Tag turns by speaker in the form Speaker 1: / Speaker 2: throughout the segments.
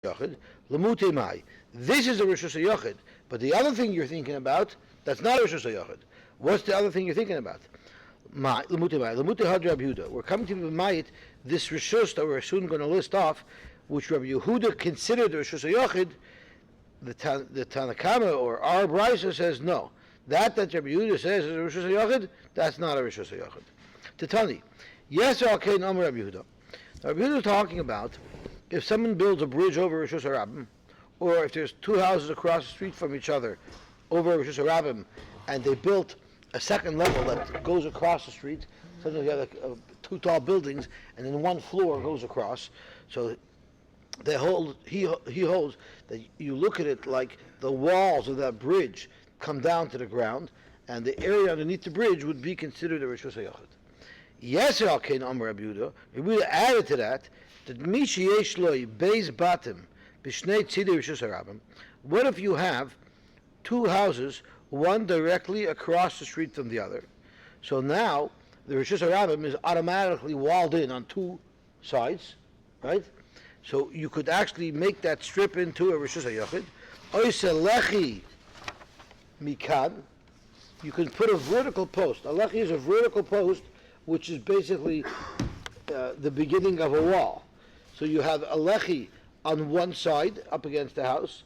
Speaker 1: Yochid, Lamute Mai. This is a Rosh Yochid, but the other thing you're thinking about, that's not a Rosh Yochid. What's the other thing you're thinking about? Lamute Mai, Lamute Had Rabbi Yehuda. We're coming to Mayit, this Rishus that we're soon going to list off, which Rabbi Yehuda considered a Rosh Yochid. The Tanakama or our Brisa says no. That Rabbi Yehuda says is a Rosh Yochid, that's not a Rosh Yochid. Titani, yes, okay, no Rabbi Yehuda. Rabbi Yehuda is talking about if someone builds a bridge over Rosh Hashanah, or if there's two houses across the street from each other over Rosh Hashanah, and they built a second level that goes across the street, sometimes you have like two tall buildings, and then one floor goes across. So he holds that you look at it like the walls of that bridge come down to the ground, and the area underneath the bridge would be considered a Rosh Hashanah. Yes, Rabbi Yehuda added to that Mishi Yesh Loi Beis Batim B'Shnei Tzidei Rosh Hashanah. What if you have two houses, one directly across the street from the other? So now the Rosh Hashanah is automatically walled in on two sides, right? So you could actually make that strip into a Rosh Hashanah. Oise Lechi Mikan. You can put a vertical post. A lechi is a vertical post, which is basically the beginning of a wall. So you have a lechi on one side, up against the house,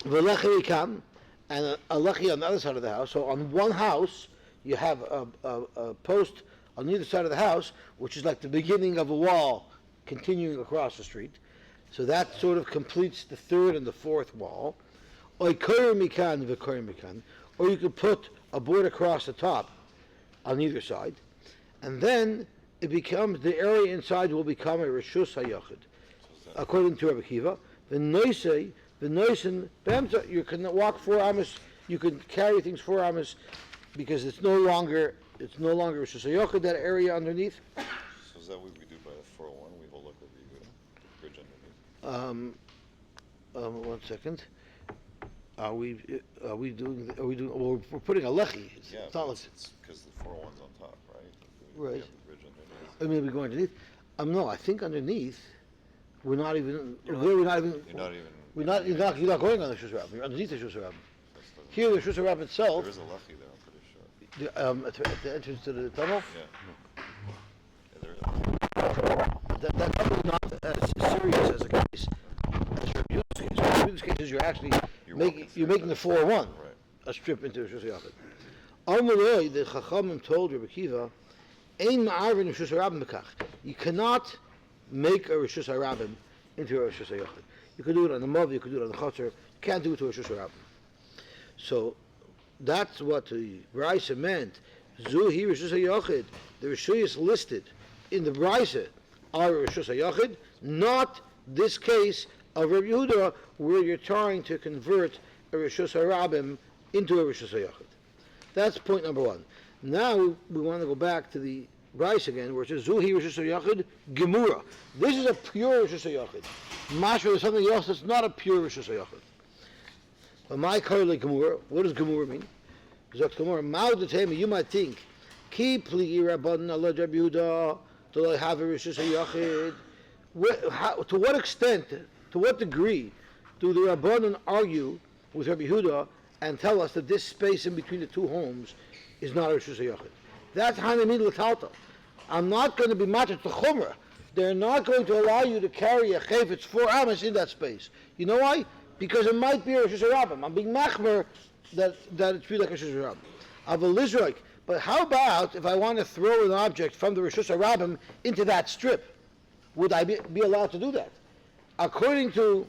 Speaker 1: v'lechi kam, and a lechi on the other side of the house. So on one house, you have a post on either side of the house, which is like the beginning of a wall continuing across the street. So that sort of completes the third and the fourth wall. Or you could put a board across the top on either side, and then it becomes, the area inside will become a Rishus HaYochid. According to Rabbi Akiva, the Noisen, you can walk 4 amas, you can carry things 4 amas, because it's no longer Rishus HaYochid, that area underneath.
Speaker 2: So is that what we do by the 401? We hold up the bridge underneath?
Speaker 1: 1 second. Are we doing, well, we're putting a lechi.
Speaker 2: Yeah,
Speaker 1: it's not like,
Speaker 2: it's because the 401's on top, right?
Speaker 1: Right.
Speaker 2: We have the bridge underneath.
Speaker 1: I mean, we're going underneath. No, I think underneath, we're not even, you're not going on the Shus Rabbim. You're underneath the Shus Rabbim. Here, the Shus Rabbim itself.
Speaker 2: There is a lechi there, I'm pretty sure.
Speaker 1: At the entrance to the tunnel?
Speaker 2: Yeah. There is a lechi.
Speaker 1: That's probably not as serious as a case as Rabbi Yehuda's case. Rabbi Yehuda's case is you're making the 4-1,
Speaker 2: right,
Speaker 1: a strip into Rishus Yachid. Amalei, the Chachamim told Rabbi Akiva, Ein ma'arvin Rishus Harabim b'kach. You cannot make a Rishus Harabim into a Rishus Yachid. You could do it on the Mav, you could do it on the Chatzar. You can't do it to a Rishus Harabim. So that's what the Brisa meant. Zuhi Rishus Yachid. The Rishus listed in the Brisa are Rishus Yachid, not this case of Rabbi Yehuda, where you're trying to convert a Rishus Harabim into a Rishus Yachid. That's point number 1. Now we want to go back to the Bryce again, where it says Zuhi Rishus Yachid Gemura. This is a pure Rishus Yachid. Mashra is something else that's not a pure Rishus Yachid. But my color Gemura, what does Gemura mean? Because Gemura, Ma'udatemi, you might think, Ki Pli Rabban Allah Rabbi Yehuda, do I have a Rishus Yachid? To what extent, to what degree do the Rabbanan argue with Rabbi Yehuda and tell us that this space in between the two homes is not a Rishus Yachid? That's Hanamid L'Talta. I'm not going to be matched to Chumrah. They're not going to allow you to carry a chayfetz 4 amas in that space. You know why? Because it might be a Rishus Harabim. I'm being machmer that it should be like a Rishus Harabim. Aval Lizraik. But how about if I want to throw an object from the Rishus Harabim into that strip? Would I be allowed to do that? According to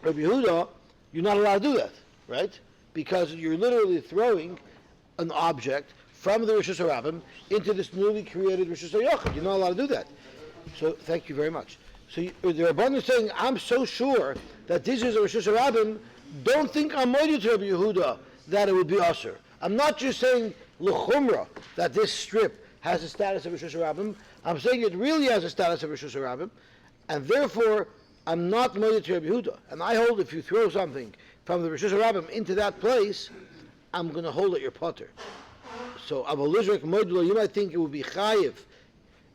Speaker 1: Rabbi Yehuda, you're not allowed to do that, right? Because you're literally throwing an object from the Rishus Harabim into this newly created Rishus HaYochid. You're not allowed to do that. So, thank you very much. So, the Rabban is saying, I'm so sure that this is a Rishus Harabim, don't think I'm moided to Rabbi Yehuda that it would be usher. I'm not just saying l'chumra that this strip has the status of Rishus Harabim. I'm saying it really has the status of Rishus Harabim, and therefore I'm not moided to Rabbi Yehuda. And I hold if you throw something from the Rishus Harabim into that place, I'm going to hold it your potter. So Avalizrak Moidula, you might think it would be chayiv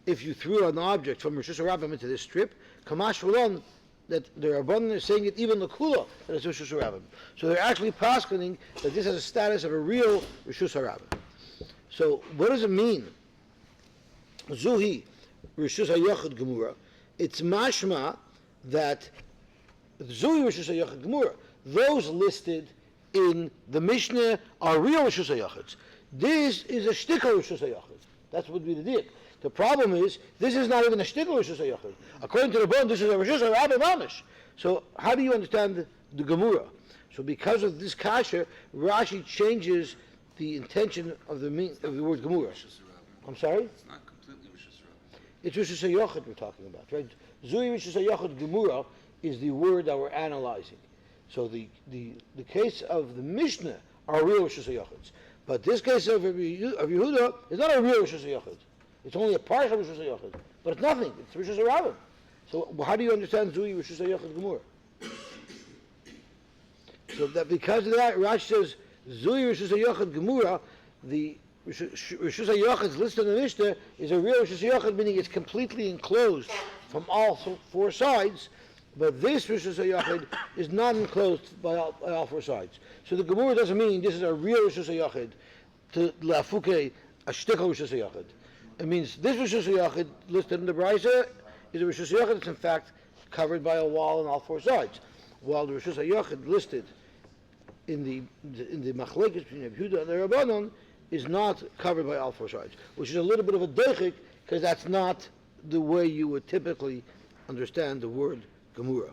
Speaker 1: if you threw an object from Rishus Harabim into this strip, Kamash V'lon, that the Rabbanan is saying it even L'Kula, that it's Rishus HaRabim. So they're actually poskening that this has a status of a real Rishus HaRabim. So what does it mean? Zuhi Rishus HaYachid Gemura. It's mashma that Zuhi Rishus HaYachid Gemura, those listed in the Mishnah are real Rishus HaYachids. This is a shtikal Rishus HaYachid. That would be the deal. The problem is, this is not even a shtikal Rishus HaYachid. According to the Rabban, this is a Rishus HaRabim Mamish. So how do you understand the Gemura? So because of this kasha, Rashi changes the intention of the word Gemura. I'm sorry?
Speaker 3: It's not completely Rishus HaRabim.
Speaker 1: It's Rishus HaYachid we're talking about, right? Zui Rishus HaYachid Gemura is the word that we're analyzing. So the case of the Mishnah are real Rishus HaYachids. But this case of Yehuda is not a real Rishus HaYachid. It's only a partial Rishus HaYachid. But it's nothing. It's Rishus HaRabim. So how do you understand Zui Rishus HaYachid Gemura? So that because of that, Rashi says Zui Rishus HaYachid Gemura, the Rishus HaYachid listed in the Mishnah is a real Rishus HaYachid, meaning it's completely enclosed from all four sides. But this Rishus HaYachid is not enclosed by all four sides. So the Gemara doesn't mean this is a real Rishus HaYachid to lafuke a shtikal Rishus HaYachid. It means this Rishus HaYachid listed in the Brisa is a Rishus HaYachid that's in fact covered by a wall on all four sides, while the Rishus HaYachid listed in the machlekes between Yehuda and the Rabbanon is not covered by all four sides, which is a little bit of a deichik because that's not the way you would typically understand the word Gemura.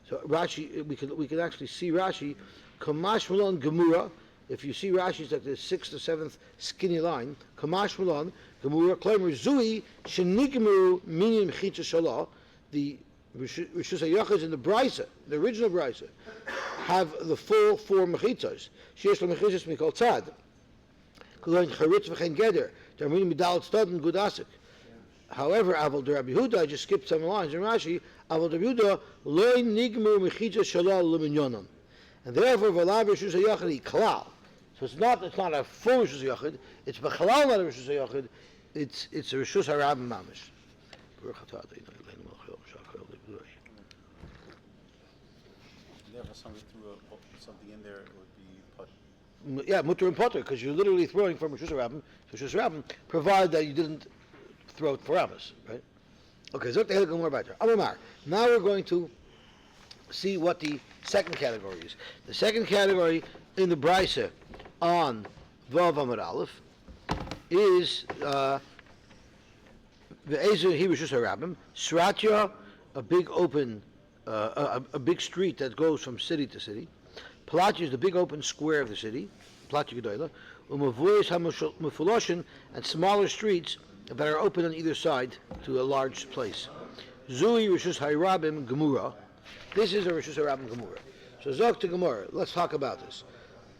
Speaker 1: So Rashi, we can actually see Rashi, Kamash Malon Gemura. If you see Rashi, it's like the 6th or 7th skinny line. Kamash Malon Gemura. Klamer Zui Shenikmu Minim Chitza Shalah. The Rishus HaYachid in the Brisa, the original Brisa, have the full four mechitzos. Sheyesh lo mechitzos mikol tzad. K'loin charitz v'chein geder. They're meaning midal tzad and gudasik. However, Aval Rabbi Yehuda, I just skipped some lines in Rashi. Aval Rabbi Yehuda loy nigmu mechitzos shalah leminyonon. And therefore, v'lav Rishus HaYachid klal. So it's not a full Rishus HaYachid. It's b'chalal not a Rishus HaYachid. It's a Rishus HaRabim mamish.
Speaker 4: Therefore, somebody threw something in there, it would be put.
Speaker 1: Yeah, mutter and potter, because you're literally throwing from Rishus HaRabim to Rishus HaRabim, provided that you didn't throw it for Rabbis, right? Okay, so now we're going to see what the second category is. The second category in the Brisa on Vav Amud Aleph is Ve'ezer Hi Rishus HaRabim, Sratya, a big open, a big street that goes from city to city. Platya is the big open square of the city, Platya Gedoyla. Umavoyes HaMefuloshin, and smaller streets that are open on either side to a large place. Zui Rishus HaRabim Gemura. This is a Rishus HaRabim Gemura. So Zok to Gemura. Let's talk about this.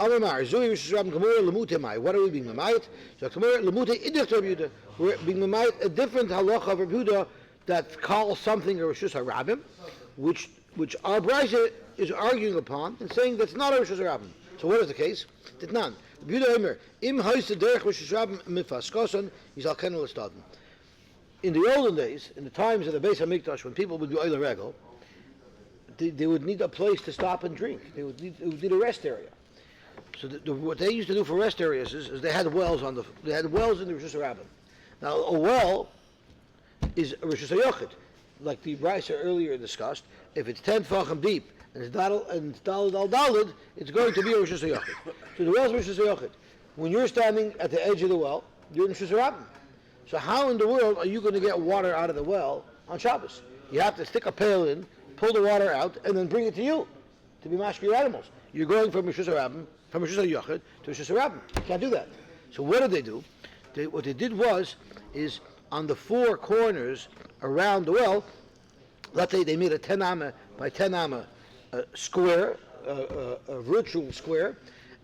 Speaker 1: Amar Zui Rishus HaRabim Gemura Lemute Mai. What are we being Mamayit? Zok to Gemura Lemute Idich Rabbi Yehuda. We're being Mamayit a different halacha of Rabbi Yehuda that calls something a Rishus HaRabim, which our Brisa is arguing upon and saying that's not a Rishus HaRabim. So what is the case? That none. In the olden days, in the times of the Beis HaMikdash, when people would do Oil Regel, they would need a place to stop and drink. They would need a rest area. So what they used to do for rest areas is they had wells in the Rishus HaRabim. Now a well is a Rishus HaYachid, like the Brisa earlier discussed. If it's 10 tefachim deep and it's daled, it's going to be a Rishus HaYachid. So the well is Rishus HaYachid. When you're standing at the edge of the well, you're in Rishus HaRabim. So how in the world are you going to get water out of the well on Shabbos? You have to stick a pail in, pull the water out, and then bring it to you to be mashke your animals. You're going from Rishus HaRabim, from Rishus HaYachid to Rishus HaRabim. You can't do that. So what did they do? What they did is on the four corners around the well, let's say they made a 10 amma by 10 amma square, a virtual square,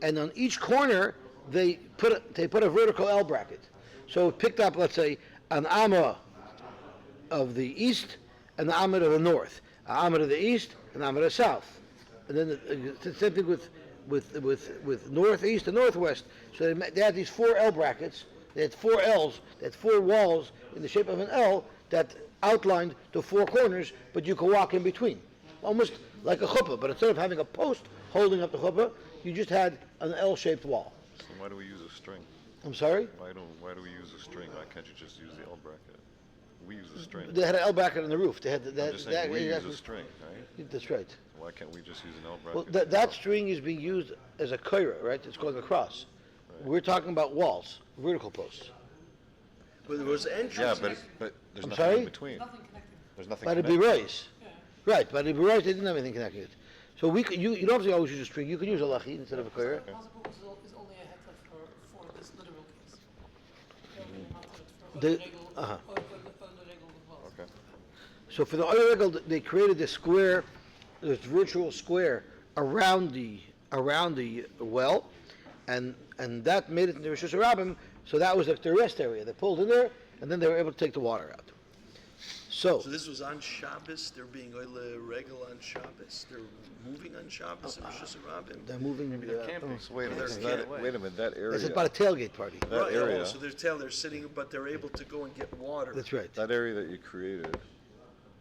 Speaker 1: and on each corner they put a vertical L bracket. So it picked up, let's say, an amma of the east and the amma of the north, an amma of the east and an amma of the south, and then the same thing with northeast and northwest. So they had these four L brackets. They had four L's. They had four walls in the shape of an L that outlined the four corners, but you can walk in between. Almost like a chuppah, but instead of having a post holding up the chuppah, you just had an L-shaped wall.
Speaker 2: So why do we use a string?
Speaker 1: I'm sorry?
Speaker 2: Why do we use a string? Why can't you just use the L bracket? We use a string.
Speaker 1: They had an L bracket on the roof. They had
Speaker 2: I'm just saying we use a string, right?
Speaker 1: That's right.
Speaker 2: So why can't we just use an L
Speaker 1: Well,
Speaker 2: bracket?
Speaker 1: that string is being used as a kaira, right? It's going across.
Speaker 2: Right.
Speaker 1: We're talking about walls, vertical posts.
Speaker 3: But there was entrance.
Speaker 2: Yeah, but there's
Speaker 1: I'm
Speaker 2: nothing
Speaker 1: sorry?
Speaker 2: in between. There's nothing
Speaker 1: By the
Speaker 2: connected.
Speaker 1: birois. Right, by the birois they didn't have anything connected. So you don't have to always use a string. You can use a lachi instead of a kaira.
Speaker 2: Okay.
Speaker 5: is only a heter for this literal case.
Speaker 1: The-
Speaker 2: Okay.
Speaker 1: So for the oil regel, they created this square, this virtual square around the well, and that made it into Rishus Harabim. So that was like the rest area. They pulled in there, and then they were able to take the water out. So
Speaker 3: So this was on Shabbos. They're being oile regel on Shabbos. They're moving on Shabbos in Rishus Harabim.
Speaker 1: they're moving.
Speaker 2: So wait a minute.
Speaker 3: They're
Speaker 2: Wait a minute. That area.
Speaker 1: This is about a tailgate party.
Speaker 2: That
Speaker 3: Right,
Speaker 2: area.
Speaker 3: So they're sitting, but they're able to go and get water.
Speaker 1: That's right.
Speaker 2: That area that you created,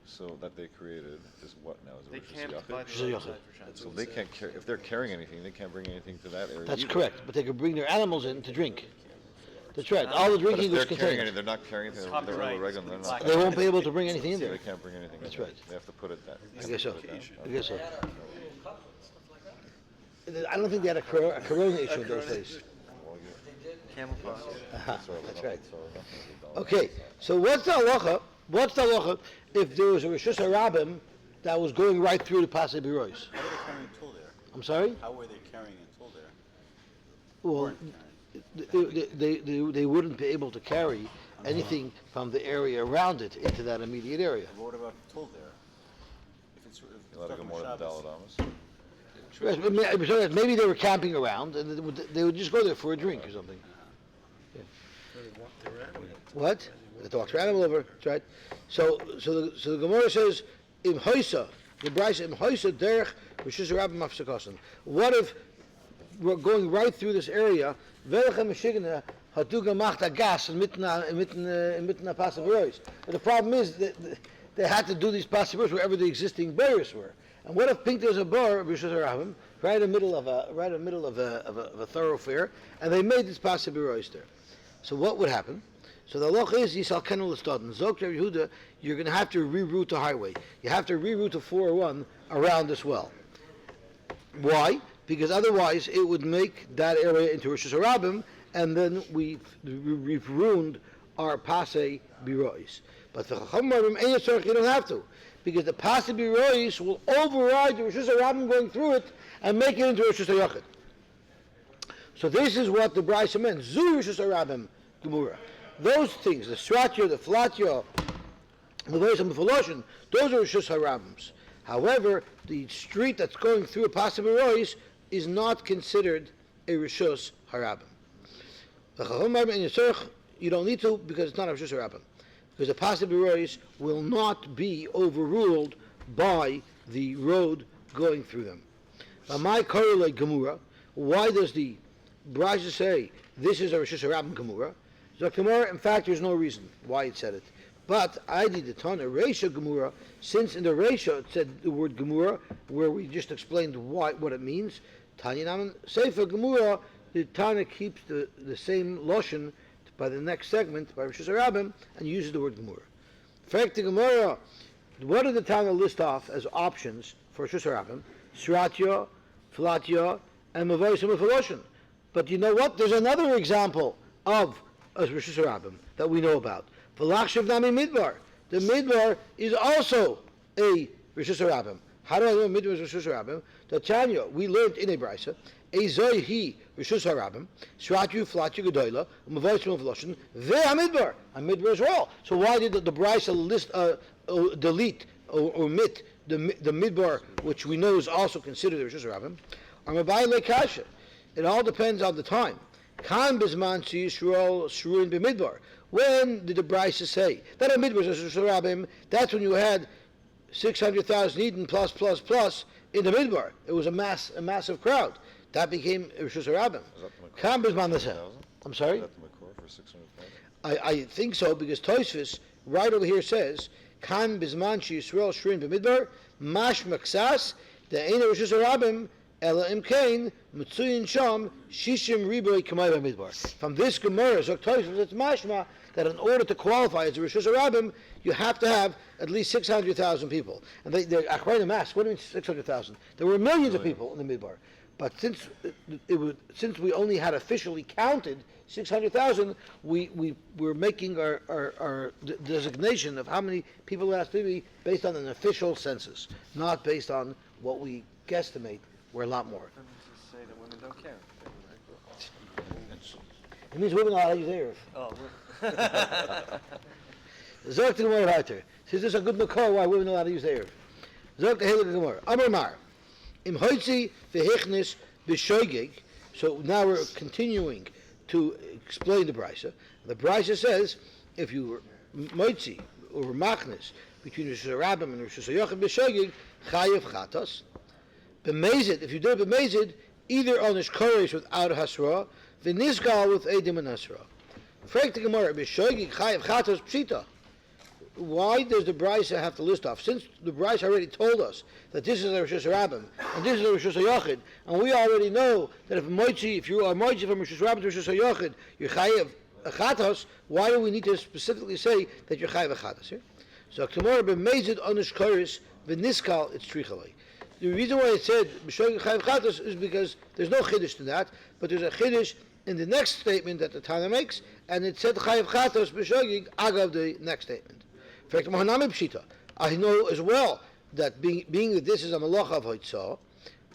Speaker 2: so that they created, is what now? Is it
Speaker 4: They
Speaker 2: Rishus
Speaker 4: can't
Speaker 2: Yachid?
Speaker 4: buy
Speaker 1: Rishus
Speaker 4: the
Speaker 1: Yachid.
Speaker 3: That's
Speaker 2: So
Speaker 3: what
Speaker 2: they
Speaker 3: it
Speaker 2: can't carry, if they're carrying anything, they can't bring anything to that area
Speaker 1: That's
Speaker 2: either.
Speaker 1: correct. But they could bring their animals in to drink. That's right. All the
Speaker 2: But
Speaker 1: drinking
Speaker 2: if
Speaker 1: was
Speaker 2: they're carrying
Speaker 1: contained.
Speaker 2: anything, they're not carrying anything, they're
Speaker 4: Copyright.
Speaker 2: regular, they're not.
Speaker 1: They won't be able to bring anything in
Speaker 2: So
Speaker 1: there.
Speaker 2: they can't bring anything in
Speaker 1: That's
Speaker 2: there.
Speaker 1: right.
Speaker 2: They have to put it that.
Speaker 1: I guess so.
Speaker 3: Occasion.
Speaker 1: I guess so. I don't think they had a corona issue in those days.
Speaker 4: Camouflage.
Speaker 1: That's right. Okay, so what's the halacha? What's the halacha if there was a Rishus Harabim that was going right through the Pasei Birois?
Speaker 4: How were they carrying tool there?
Speaker 1: I'm sorry?
Speaker 4: How were they carrying a tool there?
Speaker 1: Well, they wouldn't be able to carry anything from the area around it into that immediate area.
Speaker 4: But what about the tool there? If it's
Speaker 2: You let it go more than
Speaker 4: Shabbos.
Speaker 2: Daladamas.
Speaker 1: Yes, but maybe they were camping around and they would just go there for a drink or something.
Speaker 3: They walk their animal.
Speaker 1: What? They walk their animal over. That's right. So the Gemara says, "Im hoisa," the Bryce im hoisa derech Rishus Harabim mafsekasan. What if we're going right through this area? Welchem mishigna hatu gemacht a gas in mitten a Pasei Birois. But the problem is that they had to do these Pasei Birois wherever the existing barriers were. And what if there's a bar Rishus Harabim right in the middle of a thoroughfare, and they made this Pasei Birois there? So what would happen? So the halacha is Yisal Kenel Estaden. Zok Rabbi Yehuda, you're going to have to reroute the highway. You have to reroute the 401 around this well. Why? Because otherwise it would make that area into Rishus Harabim, and then we've ruined our Pasei Birois. But the Chacham Rabim you don't have to, because the Pasei Birois will override the Rishus Harabim going through it and make it into Rishus Hayachid. So this is what the Brisa meant. Zu Rishus Harabim Gemura. Those things, the Stratya, the Flatya, the Voice and the Philosophy, those are Rishus Harabims. However, the street that's going through a Pasei Birois is not considered a Rishus Harabim. The Chacham Rabim and Yitzchak, you don't need to because it's not a Rishus Harabim. Because the Pasei Birois will not be overruled by the road going through them. My korelei Gemura, why does the Brisa say this is a Rishus Harabim Gemura? So Gemara, in fact, there's no reason why it said it. But I did the Tana Reisha Gemura, since in the Reisha it said the word Gemura, where we just explained what it means. Tanya Naman Sefer Gemura, the Tana keeps the same Loshen by the next segment, by Rishus Harabim, and uses the word Gemura. In fact, the Gemara, what did the Tana list off as options for Rishus Harabim? Sratya, Flatya, and Mavois and Mephaloshin. But you know what? There's another example of a Rishus Harabim that we know about. V'lachshav nami midbar. The midbar is also a Rishus Harabim. How do I know midbar is Rishus Harabim? The Tanya, we learned in a Brisa, Ezoi hi Rishus Harabim, Sratyu, Flatyu, Gedoyla, Mavois, Mavloshin, Ve'amidbar, a midbar as well. So why did the Brisa list, delete, or omit the midbar, which we know is also considered a Rishus Harabim? Amabai lekasha. It all depends on the time. Kan bizman Yisrael shruin b'midbar. When did the Brisa say that a midbar is a Rishus Harabim? That's when you had 600,000 Eden plus in the midbar. It was a massive crowd. That became a Rishus Harabim. Kan bizman l'seh. I'm sorry.
Speaker 2: Is that the Makor for 600,000?
Speaker 1: I think so because Tosfos right over here says kan bizman she Yisrael shrin b'midbar mash maksas de'ein rishus harabim ela imkain mitzuyin sham shishim riboy kamay b'midbar. From this Gemara, Zok Tosfos, it's mashma that in order to qualify as a rishus harabim, you have to have at least 600,000 people. And they're Achronim asked, what do you mean 600,000? There were millions of people in the Midbar. But since we only had officially counted 600,000, we were making our designation of how many people it has to be based on an official census, not based on what we guesstimate were a lot more.
Speaker 6: Say that women don't count.
Speaker 1: It means women are allowed to use Erev.
Speaker 6: Oh,
Speaker 1: Zok the Gemara Balter. Says this is a good makor why women are allowed to use Erev. Zok the Heilige Gemara. Amar Mar. Im hoitzi vehichnis b'shoigig. So now we're continuing to explain the brisa. The brisa says if you moitzi or machnis between Rosh Hashanah and Rosh Hashanah b'shoigig chayev chatos. B'mezid, if you do it b'mezid, either on his koresh without hasra, v'nizgal with edim and hasra. Frag the Gemara b'shoigig chayev chatos pshita. Why does the brisa have to list off? Since the brisa already told us that this is a Rosh Hashanah and this is a Rosh Hashanah, and we already know that if you are moitzi from Rosh Hashanah to Rosh Hashanah, you're chayev chatos. Why do we need to specifically say that you're chayev chatos here? So tomorrow b'mezid onish koris v'niskal it's trichalei. The reason why it said b'shoigig chayev chatos is because there's no chiddush to that, but there's a chiddush in the next statement that the Tana makes, and it said chayev chatos b'shoigig agav the next statement. In fact, I know as well that being that this is a malacha of hoitzah,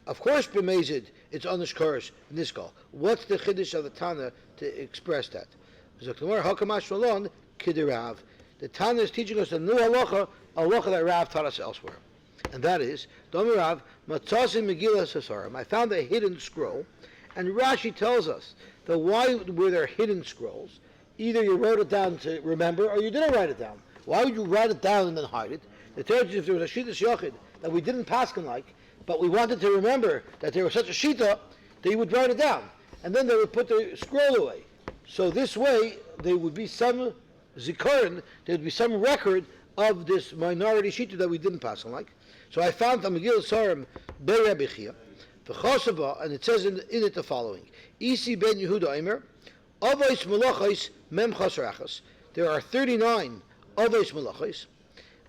Speaker 1: of course, b'mezid it's on the shkorish niskal. What's the chiddush of the Tana to express that? The Tana is teaching us a new halacha that Rav taught us elsewhere, and that is Domer Rav matzasim Mcgillvray. I found a hidden scroll, and Rashi tells us that why were there hidden scrolls? Either you wrote it down to remember, or you didn't write it down. Why would you write it down and then hide it? The tells you if there was a shittas yochid that we didn't paskin like, but we wanted to remember that there was such a shita, they would write it down, and then they would put the scroll away. So this way, there would be some zikaron, there would be some record of this minority shita that we didn't paskin like. So I found the Mcgillvray be'Rabbi v'chosava, and it says in it the following: Isi ben Yehuda Eimer, avos malachos mem chasrachas. There are 39 avos malachos.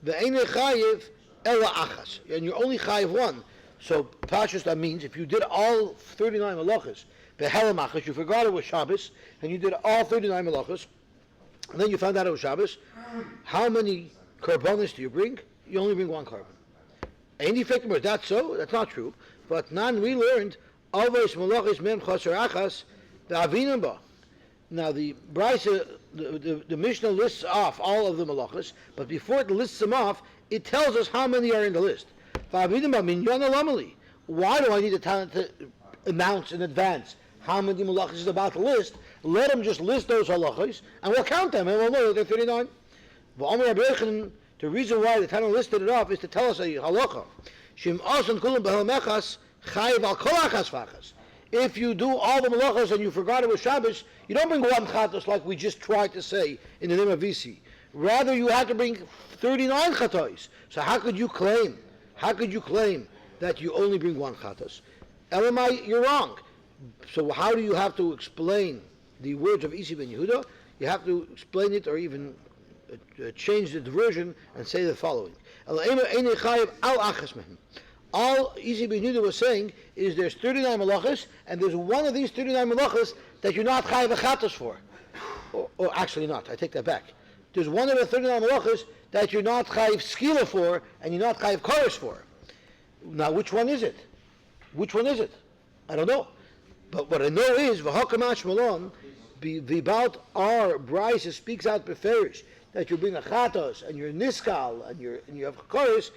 Speaker 1: Ve'ene chayiv ela achas, and you're only chayiv one. So pashas that means if you did all 39 malachos, behelam achas, you forgot it was Shabbos, and you did all 39 malachos, and then you found out it was Shabbos. How many korbanos do you bring? You only bring one korban. Any fikmer, that's so? That's not true. But nan we learned avos malachos mem chaser achas ve'avinam ba. Now the brisa, the Mishnah lists off all of the malachos, but before it lists them off, it tells us how many are in the list. Why do I need the talent to announce in advance how many malachos is about to list? Let them just list those halachos, and we'll count them, and we'll know that they're 39. The reason why the Tana listed it off is to tell us a halacha. If you do all the malachos and you forgot it was Shabbos, you don't bring one chatos like we just tried to say in the name of Visi. Rather, you have to bring 39 chatos. So how could you claim that you only bring one chatos? Elamai, you're wrong. So how do you have to explain the words of Isi ben Yehuda? You have to explain it or even change the version and say the following. All Isi ben Yehuda was saying is there's 39 malachos, and there's one of these 39 malachos that you're not chayiv chatos for. Or actually not, I take that back. There's one of the 39 malachos that you're not chayiv skila for, and you're not chayiv koresh for. Now, which one is it? I don't know. But what I know is, v'hakamash malon, about our brisa speaks out beferish, that you bring a chatos, and you're niskal, and you have koresh,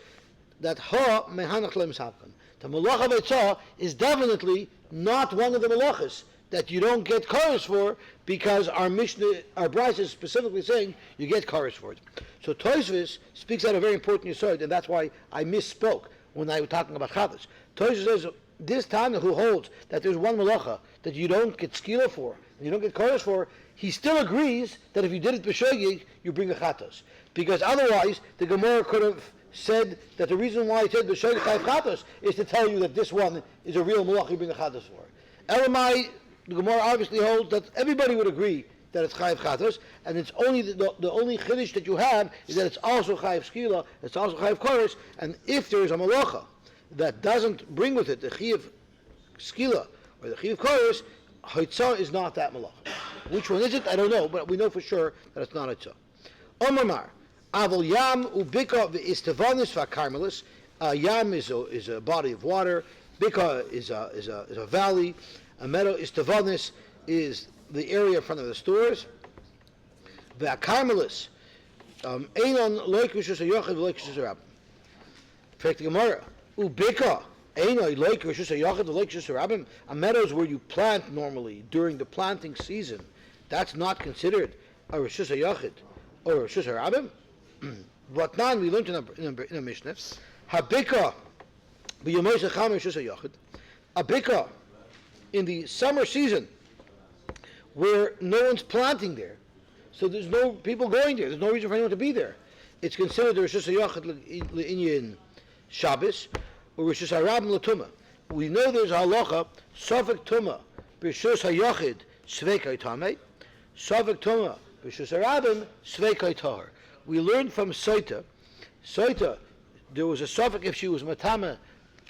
Speaker 1: that ha mehanach le'mishavkan. The malach of etzah is definitely not one of the malachas that you don't get chorus for, because our Mishnah, our brisa is specifically saying you get chorus for it. So Tosfos speaks out a very important yesod, and that's why I misspoke when I was talking about chatos. Tosfos says this Tana who holds that there's one malacha that you don't get skila for and you don't get chorus for, he still agrees that if you did it b'shogig, you bring a chatos. Because otherwise, the Gemara could have said that the reason why it said b'shoy chayiv chatos is to tell you that this one is a real malach you bring a chatos for. Elamai, the Gemara obviously holds that everybody would agree that it's chayiv chatos, and it's only the only chiddush that you have is that it's also chayiv skila, it's also chayiv chorus, and if there is a malacha that doesn't bring with it the chayiv skila or the chayiv chorus, hoitzah is not that malacha. Which one is it? I don't know, but we know for sure that it's not hoitzah. Omar Aval Yam Ubika Istavanis Vakarmelis. Yam is a body of water. Bika is a valley. A meadow. Istavanis is the area in front of the stores. Vakarmelis. Einon loikus hayochid loikus harabim. Perfect Gemara. Ubika. Einon loikus hayochid loikus harabim. A meadow is where you plant normally during the planting season. That's not considered a reshus hayochid or a reshus harabim. What now we learned in a Mishnah, habika b'yomoy zecham reshus hayochid. A bika in the summer season where no one's planting there, so there's no people going there. There's no reason for anyone to be there. It's considered the reshus hayochid le'inyan Shabbos or reshus harabim l'tumah. We know there's a halacha sofek tumah b'reshus hayochid sveikai tamei, sofek tumah b'reshus harabim sveikai tahor. We learned from Soita, there was a suffix if she was matama,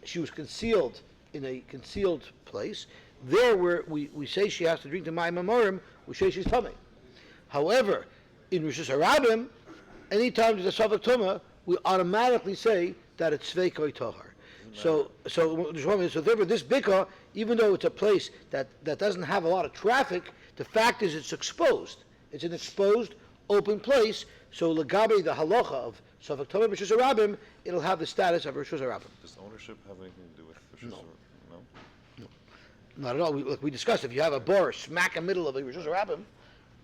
Speaker 1: she was concealed in a concealed place. There where we say she has to drink the mayim amorim, we say she's tummy. However, in Rishus Harabim, anytime there's a suffix tuma, we automatically say that it's sveikoi tahar. So therefore this bika, even though it's a place that doesn't have a lot of traffic, the fact is it's exposed. It's an exposed, open place. So legabe the halacha of sofek tumah b'reshus harabim, it'll have the status of reshus harabim.
Speaker 2: Does ownership have anything to do with reshus? No.
Speaker 1: Not at all. Like we discussed, if you have a bar smack in the middle of a reshus harabim,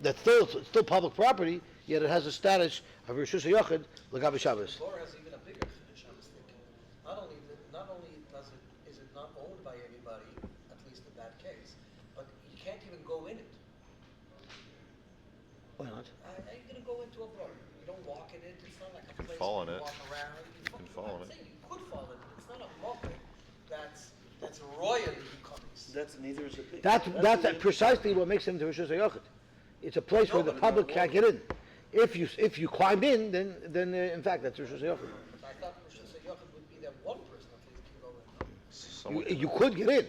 Speaker 1: that's still public property, yet it has the status of reshus hayochid legabe Shabbos.
Speaker 5: The bar has even a bigger finish. I was thinking, not only is it not owned by anybody, at least in that case, but you can't even go in it.
Speaker 1: Why not?
Speaker 5: How are you going to go into a bar? You don't walk in it. It's not like a place
Speaker 2: fall
Speaker 5: where
Speaker 2: in
Speaker 5: you
Speaker 2: it.
Speaker 5: walk around.
Speaker 2: You can fall in it.
Speaker 5: You could fall in it. It's not a muppet that's royally becomes.
Speaker 3: That's neither is a big.
Speaker 1: That's precisely what makes it into reshus hayochid. It's a place where the public can't get in. If you climb in, then in fact that's reshus hayochid.
Speaker 5: I thought Rishus Yochid would be that one person at least can go in.
Speaker 2: Someone
Speaker 1: You could get in.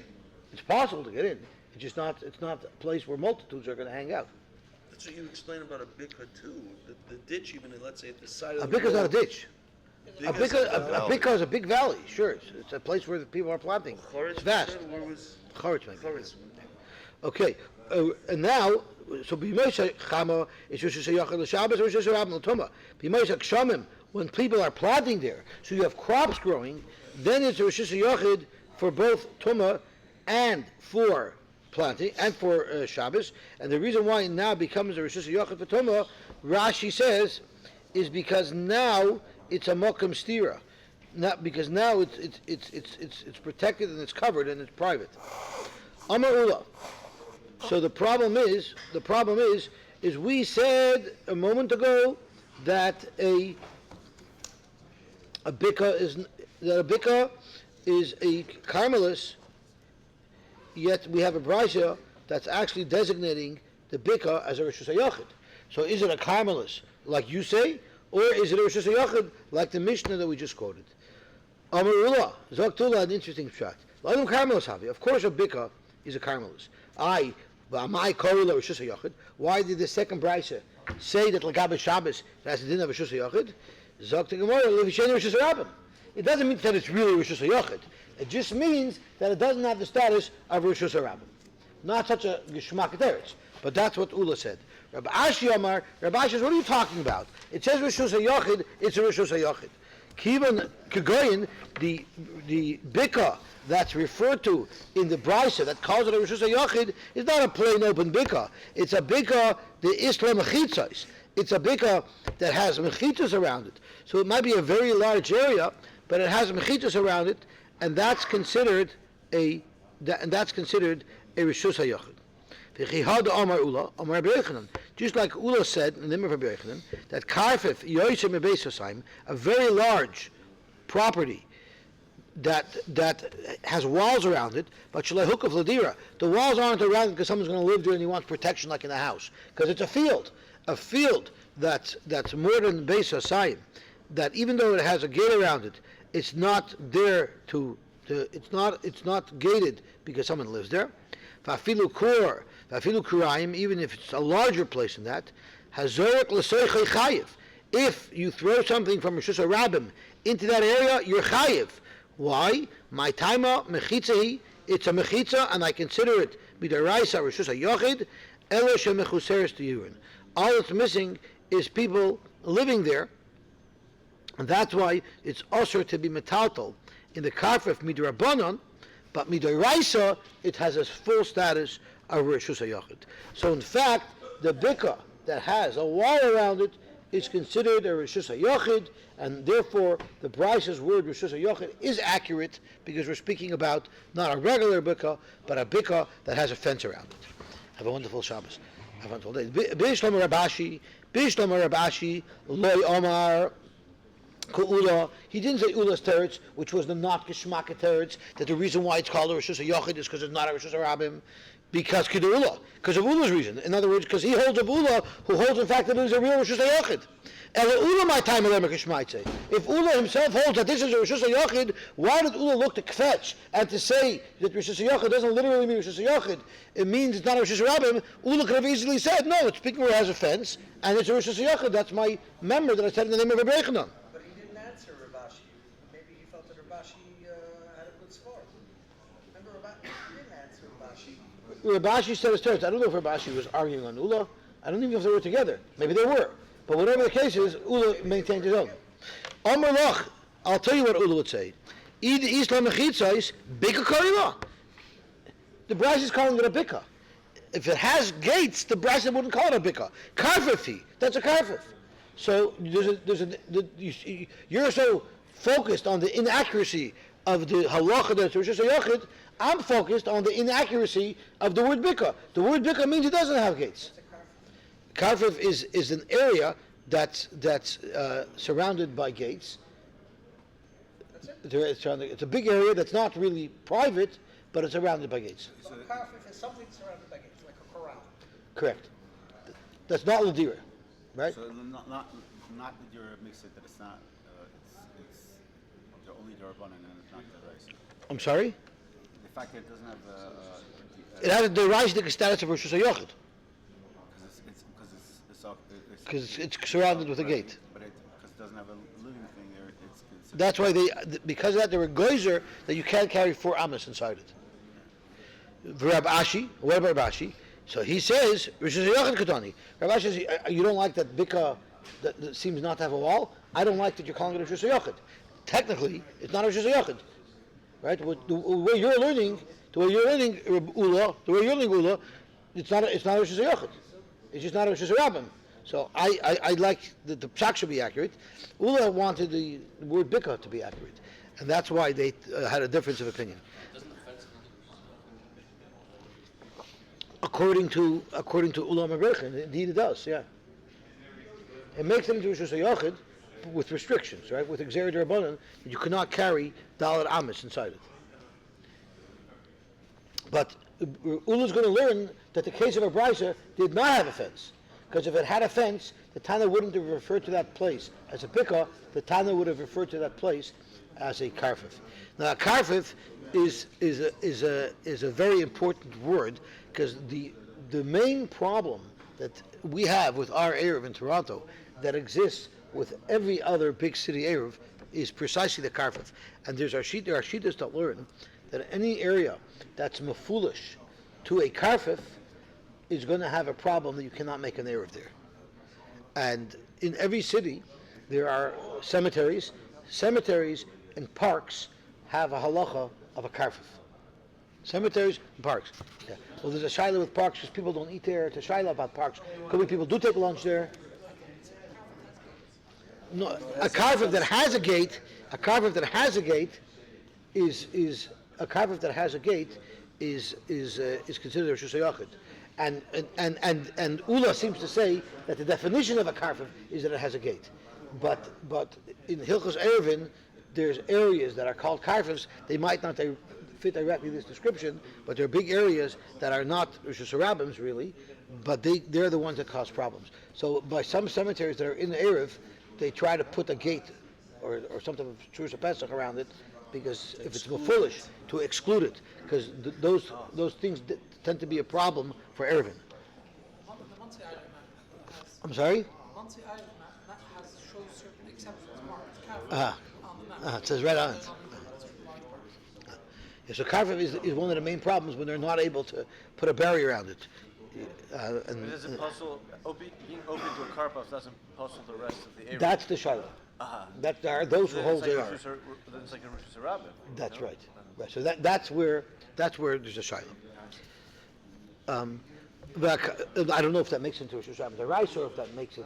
Speaker 1: It's possible to get in. It's not a place where multitudes are going to hang out.
Speaker 3: That's what you explained about a bikha too. The ditch, even let's say at the side of
Speaker 1: A
Speaker 3: the
Speaker 1: bika is not a
Speaker 3: road.
Speaker 1: ditch. A
Speaker 3: Bikha's
Speaker 1: bika is a big valley. Sure, it's a place where the people are planting. It's vast.
Speaker 3: Where was
Speaker 1: Choretz, maybe.
Speaker 3: Choretz?
Speaker 1: Okay, and now, so b'moshe chama is reshus hayochid l'Shabbos or reshus harabim l'tumah. B'moshe kshamim, when people are planting there, so you have crops growing, then it's a reshus hayochid for both tumah and for planting and for Shabbos. And the reason why it now becomes a reshus hayochid for tumah, Rashi says, is because now it's a mokum stira. Not because now it's protected and it's covered and it's private. Amar Ula. So the problem is we said a moment ago that a bika is a carmelis, yet we have a brisa that's actually designating the bika as a reshus hayochid. So is it a carmelis like you say, or is it a reshus hayochid like the Mishnah that we just quoted? Amar Ula, Zoktula, an interesting shot. Of course a bika is a carmelis. Why did the second brisa say that legabe Shabbos has the din of reshus hayochid? Zok the Gemara, reshus harabim. It doesn't mean that it's really reshus hayochid. It just means that it doesn't have the status of reshus harabim. Not such a geshmak teretz, but that's what Ula said. Rabbi Ashi Amar, Rabbi Ashi says, what are you talking about? It says reshus hayochid, it's a reshus hayochid. Kivan Kagoyin, the bika that's referred to in the brisa that calls it a reshus hayochid is not a plain open bika. It's a bika the isla mechitzos. It's a bika that has mechitzos around it. So it might be a very large area, but it has mechitzos around it, and that's considered a reshus hayochid. Just like Ula said in the name of Rabbi Yochanan, that karfif yoyser mebeis hosayim, a very large property that has walls around it, but shalei hukav ladira. The walls aren't around it because someone's going to live there and he wants protection like in a house. Because it's a field that's more than beis hosayim. That even though it has a gate around it, it's not there it's not gated because someone lives there. Vafilu kurayim, even if it's a larger place than that, hazorek l'soichei chayiv. If you throw something from Rishus HaRabim into that area, you're chayiv. Why? My taima mechitzahi. It's a mechitza, and I consider it midaraisa Rishus HaYochid. Elo shemechuseres tiyurin. All it's missing is people living there, and that's why it's also to be metaltal in the karfif midrabanon, but midaraisa it has a full status of Rishus HaYochid. So in fact, the bika that has a wall around it is considered a Rishus HaYochid, and therefore the Braisa's word Rishus HaYochid is accurate because we're speaking about not a regular bika, but a bika that has a fence around it. Have a wonderful Shabbos. Have a wonderful day. Bishlam Rabashi, Loy Omar, Ku'ula. He didn't say Ula's teretz, which was the not Geshmaka teretz, that the reason why it's called a Rishus HaYochid is because it's not a Rishus HaRabim, because Kedula, because of Ula's reason. In other words, because he holds of Ula, who holds in fact that it is a real Rishus HaYochid. If Ula himself holds that this is a Rishus HaYochid, why did Ula look to kvetch and to say that Rishus HaYochid doesn't literally mean Rishus HaYochid? It means it's not a Rishus HaRabim. Ula could have easily said, no, it's speaking where it has a fence, and it's a Rishus HaYochid. That's my member that I said in the name of Rabbi Yochanan.
Speaker 5: But he didn't answer Rabashi. Maybe he felt that Rabashi had a good score. Remember, he didn't answer Rabashi.
Speaker 1: Rabashi said his teretz. I don't know if Rabashi was arguing on Ula. I don't even know if they were together. Maybe they were. But whatever the case is, Ula maintained his own. Amar Lach, I'll tell you what Ula would say. Id Islam Mechitzais, Bika Karila. The Brass is calling it a Bika. If it has gates, the Brass wouldn't call it a Bika. Karfifi, that's a Karfif. So you're so focused on the inaccuracy of the halacha that's Rishus HaYochid. I'm focused on the inaccuracy of the word Bika. The word Bika means it doesn't have gates. Karfif is an area that's surrounded by gates. It's a big area that's not really private, but it's surrounded by gates.
Speaker 5: So Karfif is something surrounded by gates, like a corral.
Speaker 1: Correct. That's not Ladira, right?
Speaker 4: So not that you're mixing that it's not, it's the only Darabanan and it's not the rice.
Speaker 1: I'm sorry?
Speaker 4: The fact that it doesn't have
Speaker 1: It has the Raishdik status of Rishus HaYochid. Because it's surrounded with a gate.
Speaker 4: But because it doesn't have a living thing there, it's
Speaker 1: That's why because of that, they were geyser that you can't carry 4 amos inside it. Rab Ashi, what about Rab Ashi? So he says, Rishus HaYochid Katani. Rab Ashi says, you don't like that Bika that seems not to have a wall? I don't like that you're calling it a Rishus HaYochid. Technically, it's not a Rishus HaYochid. Right? The way you're learning Ula, it's not a Rishus HaYochid. It's just not a Rishus HaRabim. So I like that the psak should be accurate. Ula wanted the word bika to be accurate, and that's why they had a difference of opinion. According to Ula Mebrechim, indeed it does. Yeah, it makes them into Rishus HaYochid with restrictions, right? With Exer D'Rabbanan, that you cannot carry Dalet Amos inside it. But Ula's going to learn that the case of a Braisa did not have a fence. Because if it had a fence, the Tana wouldn't have referred to that place as a Bika, the Tana would have referred to that place as a Karfif. Now a Karfif is a very important word, because the main problem that we have with our Erev in Toronto that exists with every other big city Erev is precisely the Karfif. And there are Shittas that learn that any area that's mafulish to a Karfif is going to have a problem that you cannot make an Erev there. And in every city, there are cemeteries. Cemeteries and parks have a halacha of a karfif. Cemeteries and parks. Yeah. Well, there's a shaila with parks because people don't eat there. It's a shaila about parks. Could be people do take lunch there. No, a karfif that has a gate. A karfif that has a gate is considered a Rishus HaYochid. And Ula seems to say that the definition of a karfev is that it has a gate. But in Hilchos Eruvin, there's areas that are called karfevs. They might not fit directly this description, but they're big areas that are not Rishus Harabims really, but they're the ones that cause problems. So by some cemeteries that are in the Erev, they try to put a gate or something of Shusha Pesach around it, because if it's foolish to exclude it, because those things tend to be a problem for Eruvin. I'm sorry?
Speaker 6: Shows certain exceptions marked.
Speaker 1: It says right on it. Yeah, so karfev is one of the main problems when they're not able to put a barrier around it.
Speaker 7: But does it puzzle, being open to a karpov doesn't puzzle the rest of the area?
Speaker 1: That's the shiur. That there are those who hold they are.
Speaker 7: Then it's like a Rishus Harabim.
Speaker 1: That's right. Right. So that's where there's a shiur. But I don't know if that makes it into a Rishus Harabim Daraisa or if that makes it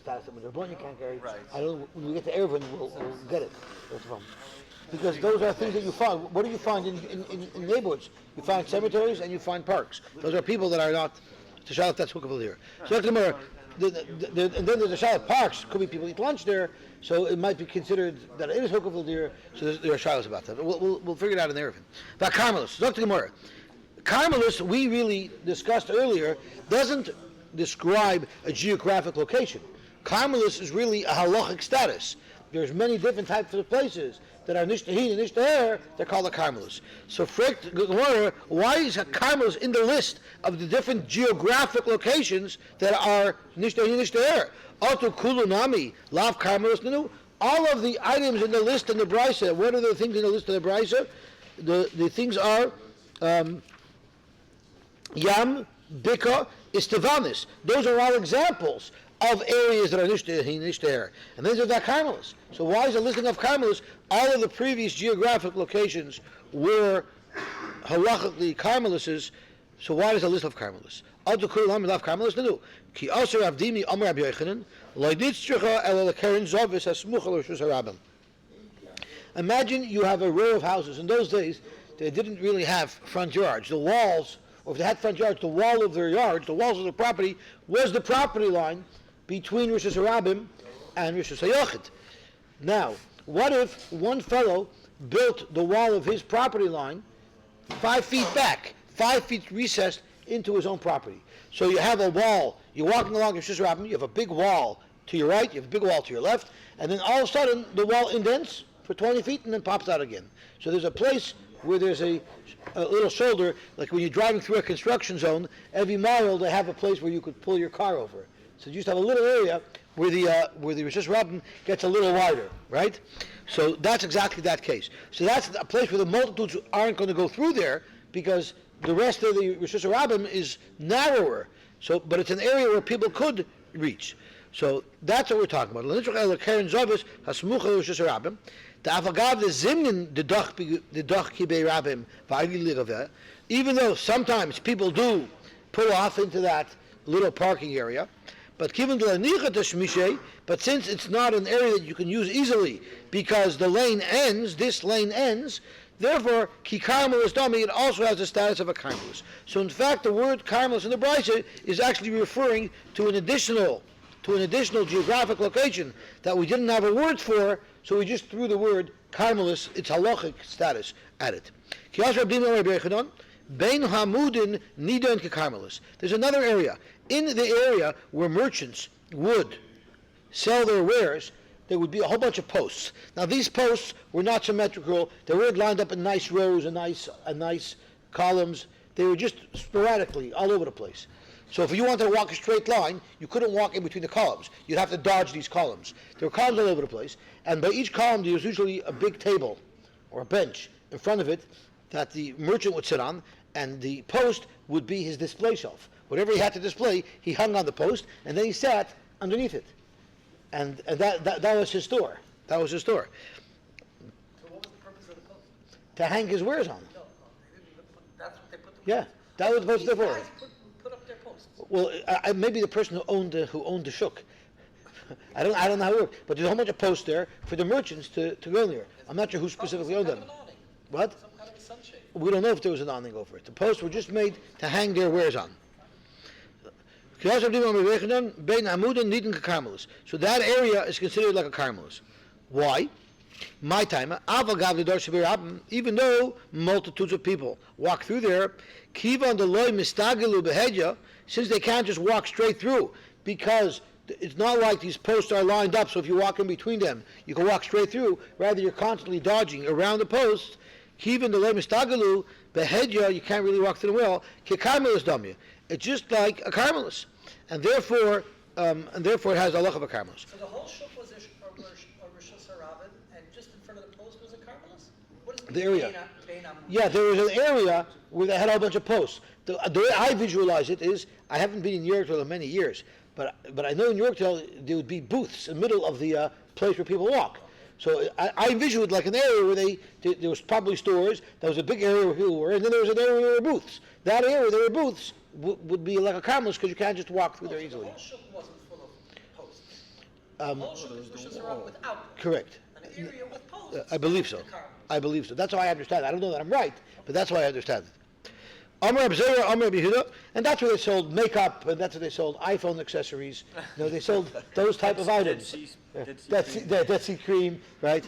Speaker 1: status that Rabban you can't carry.
Speaker 7: Right.
Speaker 1: I don't know. When we get to Eruvin, we'll get it. That's the problem. Because those are things that you find. What do you find in neighborhoods? You find cemeteries and you find parks. Those are people that are not to Shalom. That's hookable here. So and then there's a Shalom parks. Could be people eat lunch there, so it might be considered that it is hookable there. So there are Shalos about that. We'll figure it out in Eruvin. About Carmelus, Dr. Gemara. Carmelus, we really discussed earlier, doesn't describe a geographic location. Carmelus is really a halachic status. There's many different types of places that are nishtahin and nishtaher, they're called a Carmelus. So why is a Carmelus in the list of the different geographic locations that are nishtahin and nishtaher? Auto kulunami, lav Carmelus nanu. All of the items in the list in the Brisa, what are the things in the list in the Brisa? The things are Yam, Bika, Istavanis. Those are all examples of areas that are nishtaher. And these are the Carmelus. So why is the listing of Carmelus? All of the previous geographic locations were halachically Carmeluses. So why is the list of Carmelus? Imagine you have a row of houses. In those days, they didn't really have front yards. The walls, or if they had front yards, the wall of their yards, the walls of their property, was the property line between Rishus Harabim and Rishus HaYochid. Now, what if one fellow built the wall of his property line 5 feet back, 5 feet recessed into his own property? So you have a wall, you're walking along Rishus Harabim, you have a big wall to your right, you have a big wall to your left, and then all of a sudden the wall indents for 20 feet and then pops out again. So there's a place where there's a little shoulder, like when you're driving through a construction zone, every mile they have a place where you could pull your car over. So you used to have a little area where the Rishus Harabim gets a little wider, right? So that's exactly that case. So that's a place where the multitudes aren't going to go through there because the rest of the Rishus Harabim is narrower. So, but it's an area where people could reach. So that's what we're talking about. Even though sometimes people do pull off into that little parking area, but since it's not an area that you can use easily because the lane ends, this lane ends, therefore, ki Carmelus dami, it also has the status of a Carmelus. So in fact, the word Carmelus in the Brisa is actually referring to an additional geographic location that we didn't have a word for, so we just threw the word Carmelus, its halachic status, at it. There's another area. In the area where merchants would sell their wares, there would be a whole bunch of posts. Now these posts were not symmetrical. They weren't lined up in nice rows and nice columns. They were just sporadically all over the place. So if you wanted to walk a straight line, you couldn't walk in between the columns. You'd have to dodge these columns. There were columns all over the place, and by each column there was usually a big table or a bench in front of it that the merchant would sit on, and the post would be his display shelf. Whatever he had to display, he hung on the post, and then he sat underneath it. And that was his store. That was his store.
Speaker 5: So what was the purpose of the post?
Speaker 1: To hang his wares on.
Speaker 5: No, that's what they put the
Speaker 1: Yeah, that was the post there for.
Speaker 5: guys put up their posts.
Speaker 1: Well, maybe the person who owned the shuk. I don't know how it worked, but there's a whole bunch of posts there for the merchants to go there. I'm not sure who specifically owned them. What?
Speaker 5: Some kind of a sunshade.
Speaker 1: We don't know if there was an awning over it. The posts were just made to hang their wares on. So that area is considered like a carmelus. Why? My time, even though multitudes of people walk through there, since they can't just walk straight through, because it's not like these posts are lined up, so if you walk in between them, you can walk straight through. Rather, you're constantly dodging around the posts. You can't really walk through the well. It's just like a carmelus, and therefore it has the look of a carmelus.
Speaker 5: So the whole shuk was a rishus harabim, and just in front of the post was a carmelus? What is
Speaker 1: The area.
Speaker 5: Bein Amud?
Speaker 1: Yeah, there was an area where they had a whole bunch of posts. The way I visualize it is, I haven't been in Yorkdale in many years, but I know in Yorkdale there would be booths in the middle of the place where people walk. So I envisioned like an area where there was probably stores, there was a big area where people were, and then there was an area where there were booths. That area where there were booths would be like a carmelus because you can't just walk through there
Speaker 5: So
Speaker 1: easily.
Speaker 5: the whole shuk wasn't full of posts. The whole shuk is rishus harabim without
Speaker 1: Correct.
Speaker 5: an area with posts.
Speaker 1: I believe so.
Speaker 5: The carmelus.
Speaker 1: I believe so. That's how I understand it. I don't know that I'm right, but that's how I understand it. Amar Abzera, Amar Yehuda, and that's where they sold makeup, and that's where they sold iPhone accessories. You know, they sold those type of items. Dead Sea cream, right?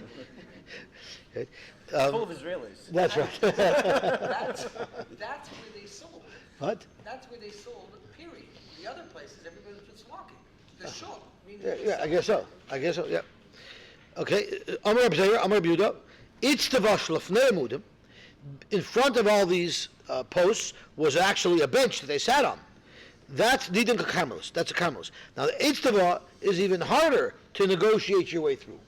Speaker 1: Okay.
Speaker 7: Full of Israelis.
Speaker 1: That's right.
Speaker 5: That's where they sold.
Speaker 1: What?
Speaker 5: That's where they sold, period. The other places, everybody was just walking. The shuk.
Speaker 1: Yeah, I guess so. Yeah. Okay. Amar Abzera, Amar Yehuda, it's the Vashlaf Ne'emudim. In front of all these posts was actually a bench that they sat on. That's Nidin Kamelus. That's a Kamelus. Now the Itztava is even harder to negotiate your way through.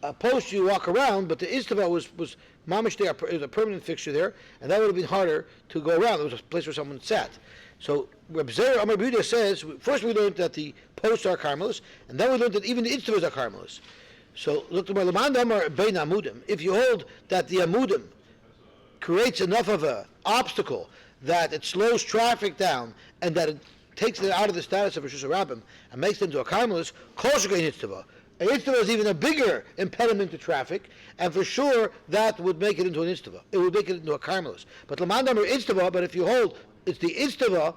Speaker 1: A post you walk around, but the Itztava was mamish there. It was a permanent fixture there, and that would have been harder to go around. It was a place where someone sat. So Reb Zera Amar Yehuda says, first we learned that the posts are Carmelus, and then we learned that even the Itztavas are Carmelus. So look to my Lamand Amar Bein Amudim. If you hold that the Amudim creates enough of an obstacle that it slows traffic down and that it takes it out of the status of a Rishus Harabim and makes them into a Carmelus, Koshka Yitztava. A Yitztava is even a bigger impediment to traffic, and for sure that would make it into an Yitztava. It would make it into a Carmelus. But Lamandam Yitztava, but if you hold it's the Yitztava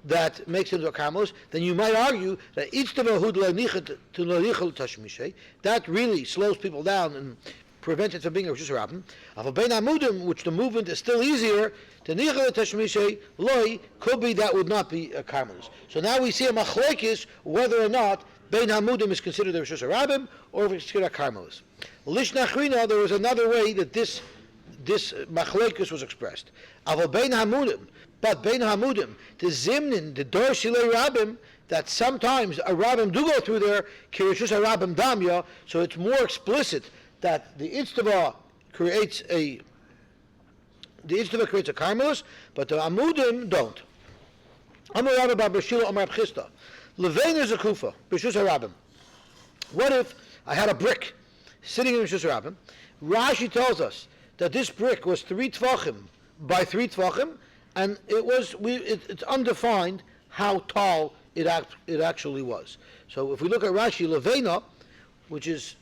Speaker 1: that makes it into a Carmelus, then you might argue that Yitztava hud le'nichet to le'nichel tashmishay, that really slows people down and prevents it from being a Rishus Harabim. Of a Bein Amudim, which the movement is still easier, to Nichel Tashmishay Loi, could be that would not be a Carmelus. So now we see a machlekes whether or not Bein Amudim is considered a Rishus Harabim or if it's considered a Carmelus. Lishnachrina, there was another way that this machlekes was expressed. Of a Bein Amudim, but Bein Amudim, the Zimnin, the Dor Shilei Rabim, that sometimes a Rabim do go through there, Ki Rishus Harabim Damya, so it's more explicit that the Itztava creates a Carmelus, but the Amudim don't. Amar Rabbi Bar Bashila Amar Abchista. Levein is a Kufa, Rishus Harabim. What if I had a brick sitting in Rishus Harabim? Rashi tells us that this brick was 3 tvachim by 3 tvachim, and it's undefined how tall it actually was. So if we look at Rashi, Leveina, which is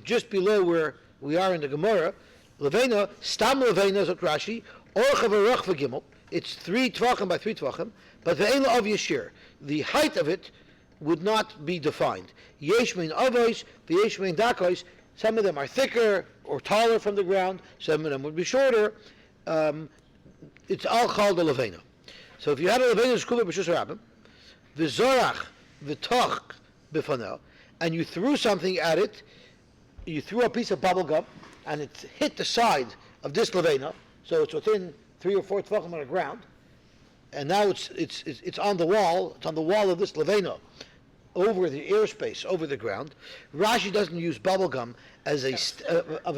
Speaker 1: just below where we are in the Gemara, Leveina, Stam Leveina is Rashi, Orcha v'Roch v'Gimel, it's 3 tvachim by 3 tvachim, but Ve'ela of Yeshir, the height of it would not be defined. Yesh mein avos, v'yesh mein dakos, some of them are thicker or taller from the ground, some of them would be shorter. It's all called a Leveina. So if you had a Leveina, it's Kuba B'Shus Harabim, v'Zorach v'Toch b'Fanel, and you threw something at it, you threw a piece of bubble gum, and it hit the side of this Leveina, so it's within 3 or 4 tvachim on the ground, and now it's on the wall. It's on the wall of this Leveina, over the airspace, over the ground. Rashi doesn't use bubble gum as a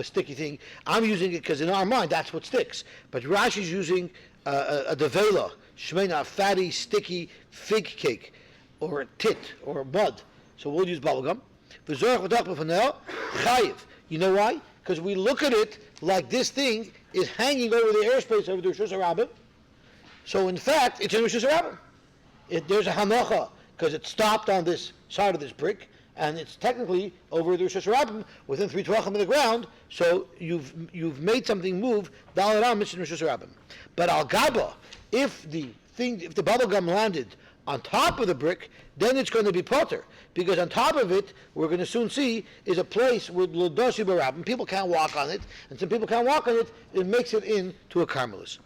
Speaker 1: sticky thing. I'm using it because in our mind that's what sticks. But Rashi's using a devela, shmeina, a fatty, sticky fig cake, or a tit, or mud. So we'll use bubble gum. You know why? Because we look at it like this thing is hanging over the airspace of the Rishus Harabim. So in fact, it's in Rishus Harabim. There's a hanacha because it stopped on this side of this brick, and it's technically over the Rishus Harabim within 3 tvachim of the ground. So you've made something move. Dalaram is in Rishus Harabim. But al gaba, if the bubble gum landed on top of the brick, then it's going to be potter. Because on top of it, we're going to soon see, is a place with Lodoshi Barab, and people can't walk on it, and some people can't walk on it, it makes it into a carmelis.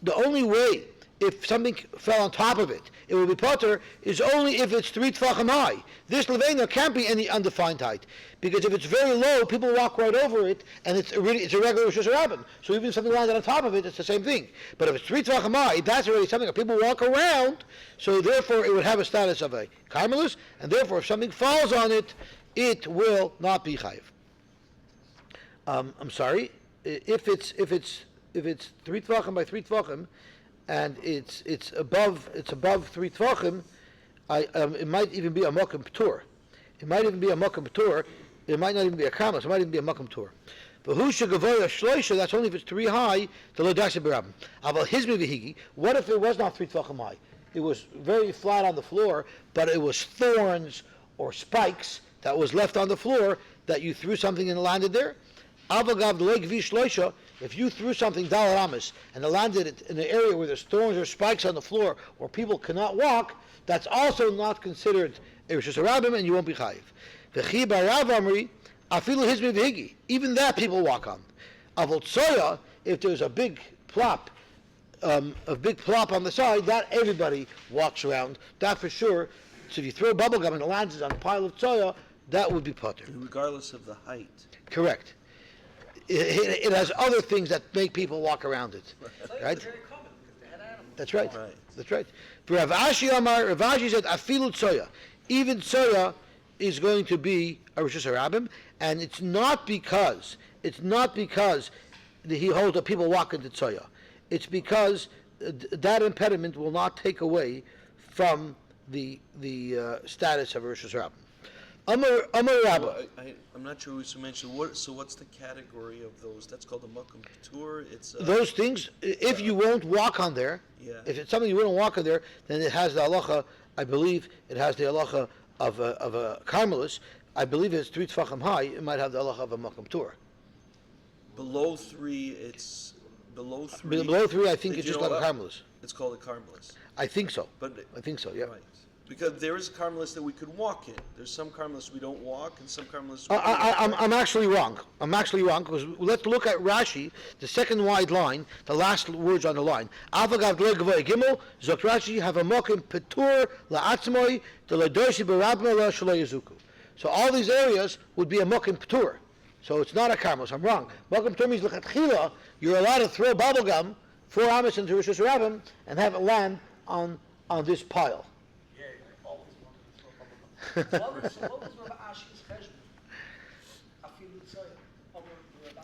Speaker 1: The only way, if something fell on top of it, it will be potter, is only if it's 3 tefachim high. This levena can't be any undefined height, because if it's very low, people walk right over it, and it's a regular Rosh Hashanah. So even if something landed on top of it, it's the same thing. But if it's 3 tefachim high, that's already something that people walk around, so therefore it would have a status of a carmelis, and therefore if something falls on it, it will not be chayiv. I'm sorry, if it's 3 tefachim by 3 tefachim, and it's above 3 tefachim, it might even be a mokum p'tur. It might even be a mokum p'tur. It might not even be a kamas. It might even be a mokum p'tur. But who should gavoya shloisha? That's only if it's 3 high. The lo dasha berabim. Aval hizmi v'higi. What if it was not 3 tefachim high? It was very flat on the floor, but it was thorns or spikes that was left on the floor that you threw something and landed there. Aval gav the leg v'shloisha. If you threw something dalal amis and it landed in an area where there's thorns or spikes on the floor where people cannot walk, that's also not considered a Rosh Hashanah, and you won't be chayiv. V'chi barav amri afilu hizmi v'higi. Even that people walk on. Avol tsoya, if there's a big plop on the side, that everybody walks around. That for sure. So if you throw bubble gum and it lands on a pile of tsoya, that would be potter.
Speaker 3: Regardless of the height.
Speaker 1: Correct. It has other things that make people walk around it, right?
Speaker 5: It's very common because they had animals.
Speaker 1: That's right.
Speaker 3: Right.
Speaker 1: That's right. For Rav Ashi Amar, Rav Ashi said, "Afilu tsoya." Even tsoya is going to be a Rosh Hashanah, and it's not because he holds that people walk into tsoya. It's because that impediment will not take away from the status of a Rosh Hashanah. Amar Rabba.
Speaker 3: Well, I'm not sure who mentioned what. So what's the category of those? That's called a mokum p'tur. It's
Speaker 1: Those things, if you won't walk on there,
Speaker 3: Yeah.
Speaker 1: if it's something you wouldn't walk on there, then it has the halacha. I believe it has the halacha of a carmelis. I believe it's 3 tefachim high. It might have the halacha of a mokum p'tur.
Speaker 3: below 3. It's below 3.
Speaker 1: Below 3, I think
Speaker 3: Did
Speaker 1: it's
Speaker 3: you
Speaker 1: just
Speaker 3: know
Speaker 1: like a
Speaker 3: that?
Speaker 1: carmelis.
Speaker 3: It's called a carmelis.
Speaker 1: I think so.
Speaker 3: But
Speaker 1: I think so. Yeah.
Speaker 3: right, because there is a carmelis that we could walk in. There's some carmelis we don't walk, and some carmelis. We
Speaker 1: I'm actually wrong. I'm actually wrong because let's look at Rashi, the second wide line, the last words on the line. Avagav gavoy gimel zok Rashi have a mokim petur la'atzmoi the ladoshi berabma la shelo yezuku. So all these areas would be a mokim petur. So it's not a carmelis. I'm wrong. Mokim petur means l'chatchila. You're allowed to throw bubblegum 4 amas into Rosh Hashanah and have it land on this pile.
Speaker 5: What was Rav Ashi's cheshbon? Afilu tzoya. Rav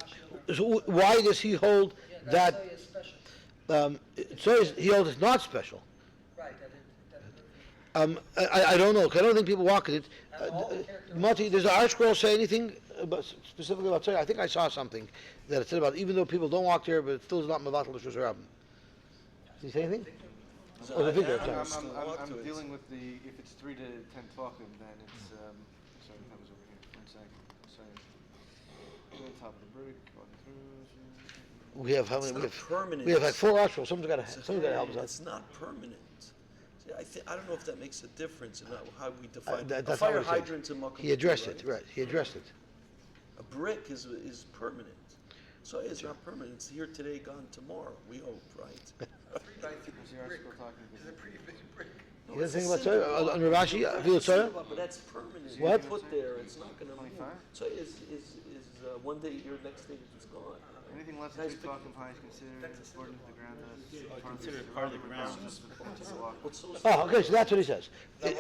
Speaker 5: Ashi.
Speaker 1: So why does he hold
Speaker 5: Yeah,
Speaker 1: that?
Speaker 5: tzoya is special.
Speaker 1: He holds it's not special.
Speaker 5: Right.
Speaker 1: I don't know. 'Cause I don't think people walk in it.
Speaker 5: And all the characteristics-
Speaker 1: Mati, does the art scroll say anything specifically about Tzayah? I think I saw something that it said about even though people don't walk there, but it still is not Mavatal Rosh Hashanah. Did he say anything? Oh, the video.
Speaker 3: Yeah,
Speaker 1: Sorry.
Speaker 7: I'm dealing with if it's 3 to 10 tefachim, then it's, sorry, that was over here, 1 second, sorry. On top of the brick, on through.
Speaker 1: We have how many?
Speaker 3: It's
Speaker 1: We
Speaker 3: not
Speaker 1: have,
Speaker 3: permanent.
Speaker 1: we have like 4 art scrolls. Someone's got to help us out.
Speaker 3: It's not permanent. See, I don't know if that makes a difference in how we define
Speaker 1: That's
Speaker 3: a
Speaker 1: not
Speaker 3: fire
Speaker 1: what he said.
Speaker 3: hydrant in Mokum.
Speaker 1: He addressed it, right? He addressed it.
Speaker 3: A brick is permanent. So it's not permanent. It's here today, gone tomorrow. We hope, right?
Speaker 7: Is the article talking about?
Speaker 6: It's a pretty big brick.
Speaker 1: He doesn't think about Tzayah on Rav Ashi. Feel Tzayah?
Speaker 3: But that's permanent.
Speaker 1: What?
Speaker 3: You put there, it's not going to move.
Speaker 7: 25?
Speaker 3: So is one day here, next day it's gone.
Speaker 7: Anything less than 3 tefachim high is considered according to the ground as
Speaker 4: part of the ground.
Speaker 3: What's so
Speaker 1: Oh, okay, so that's what he says.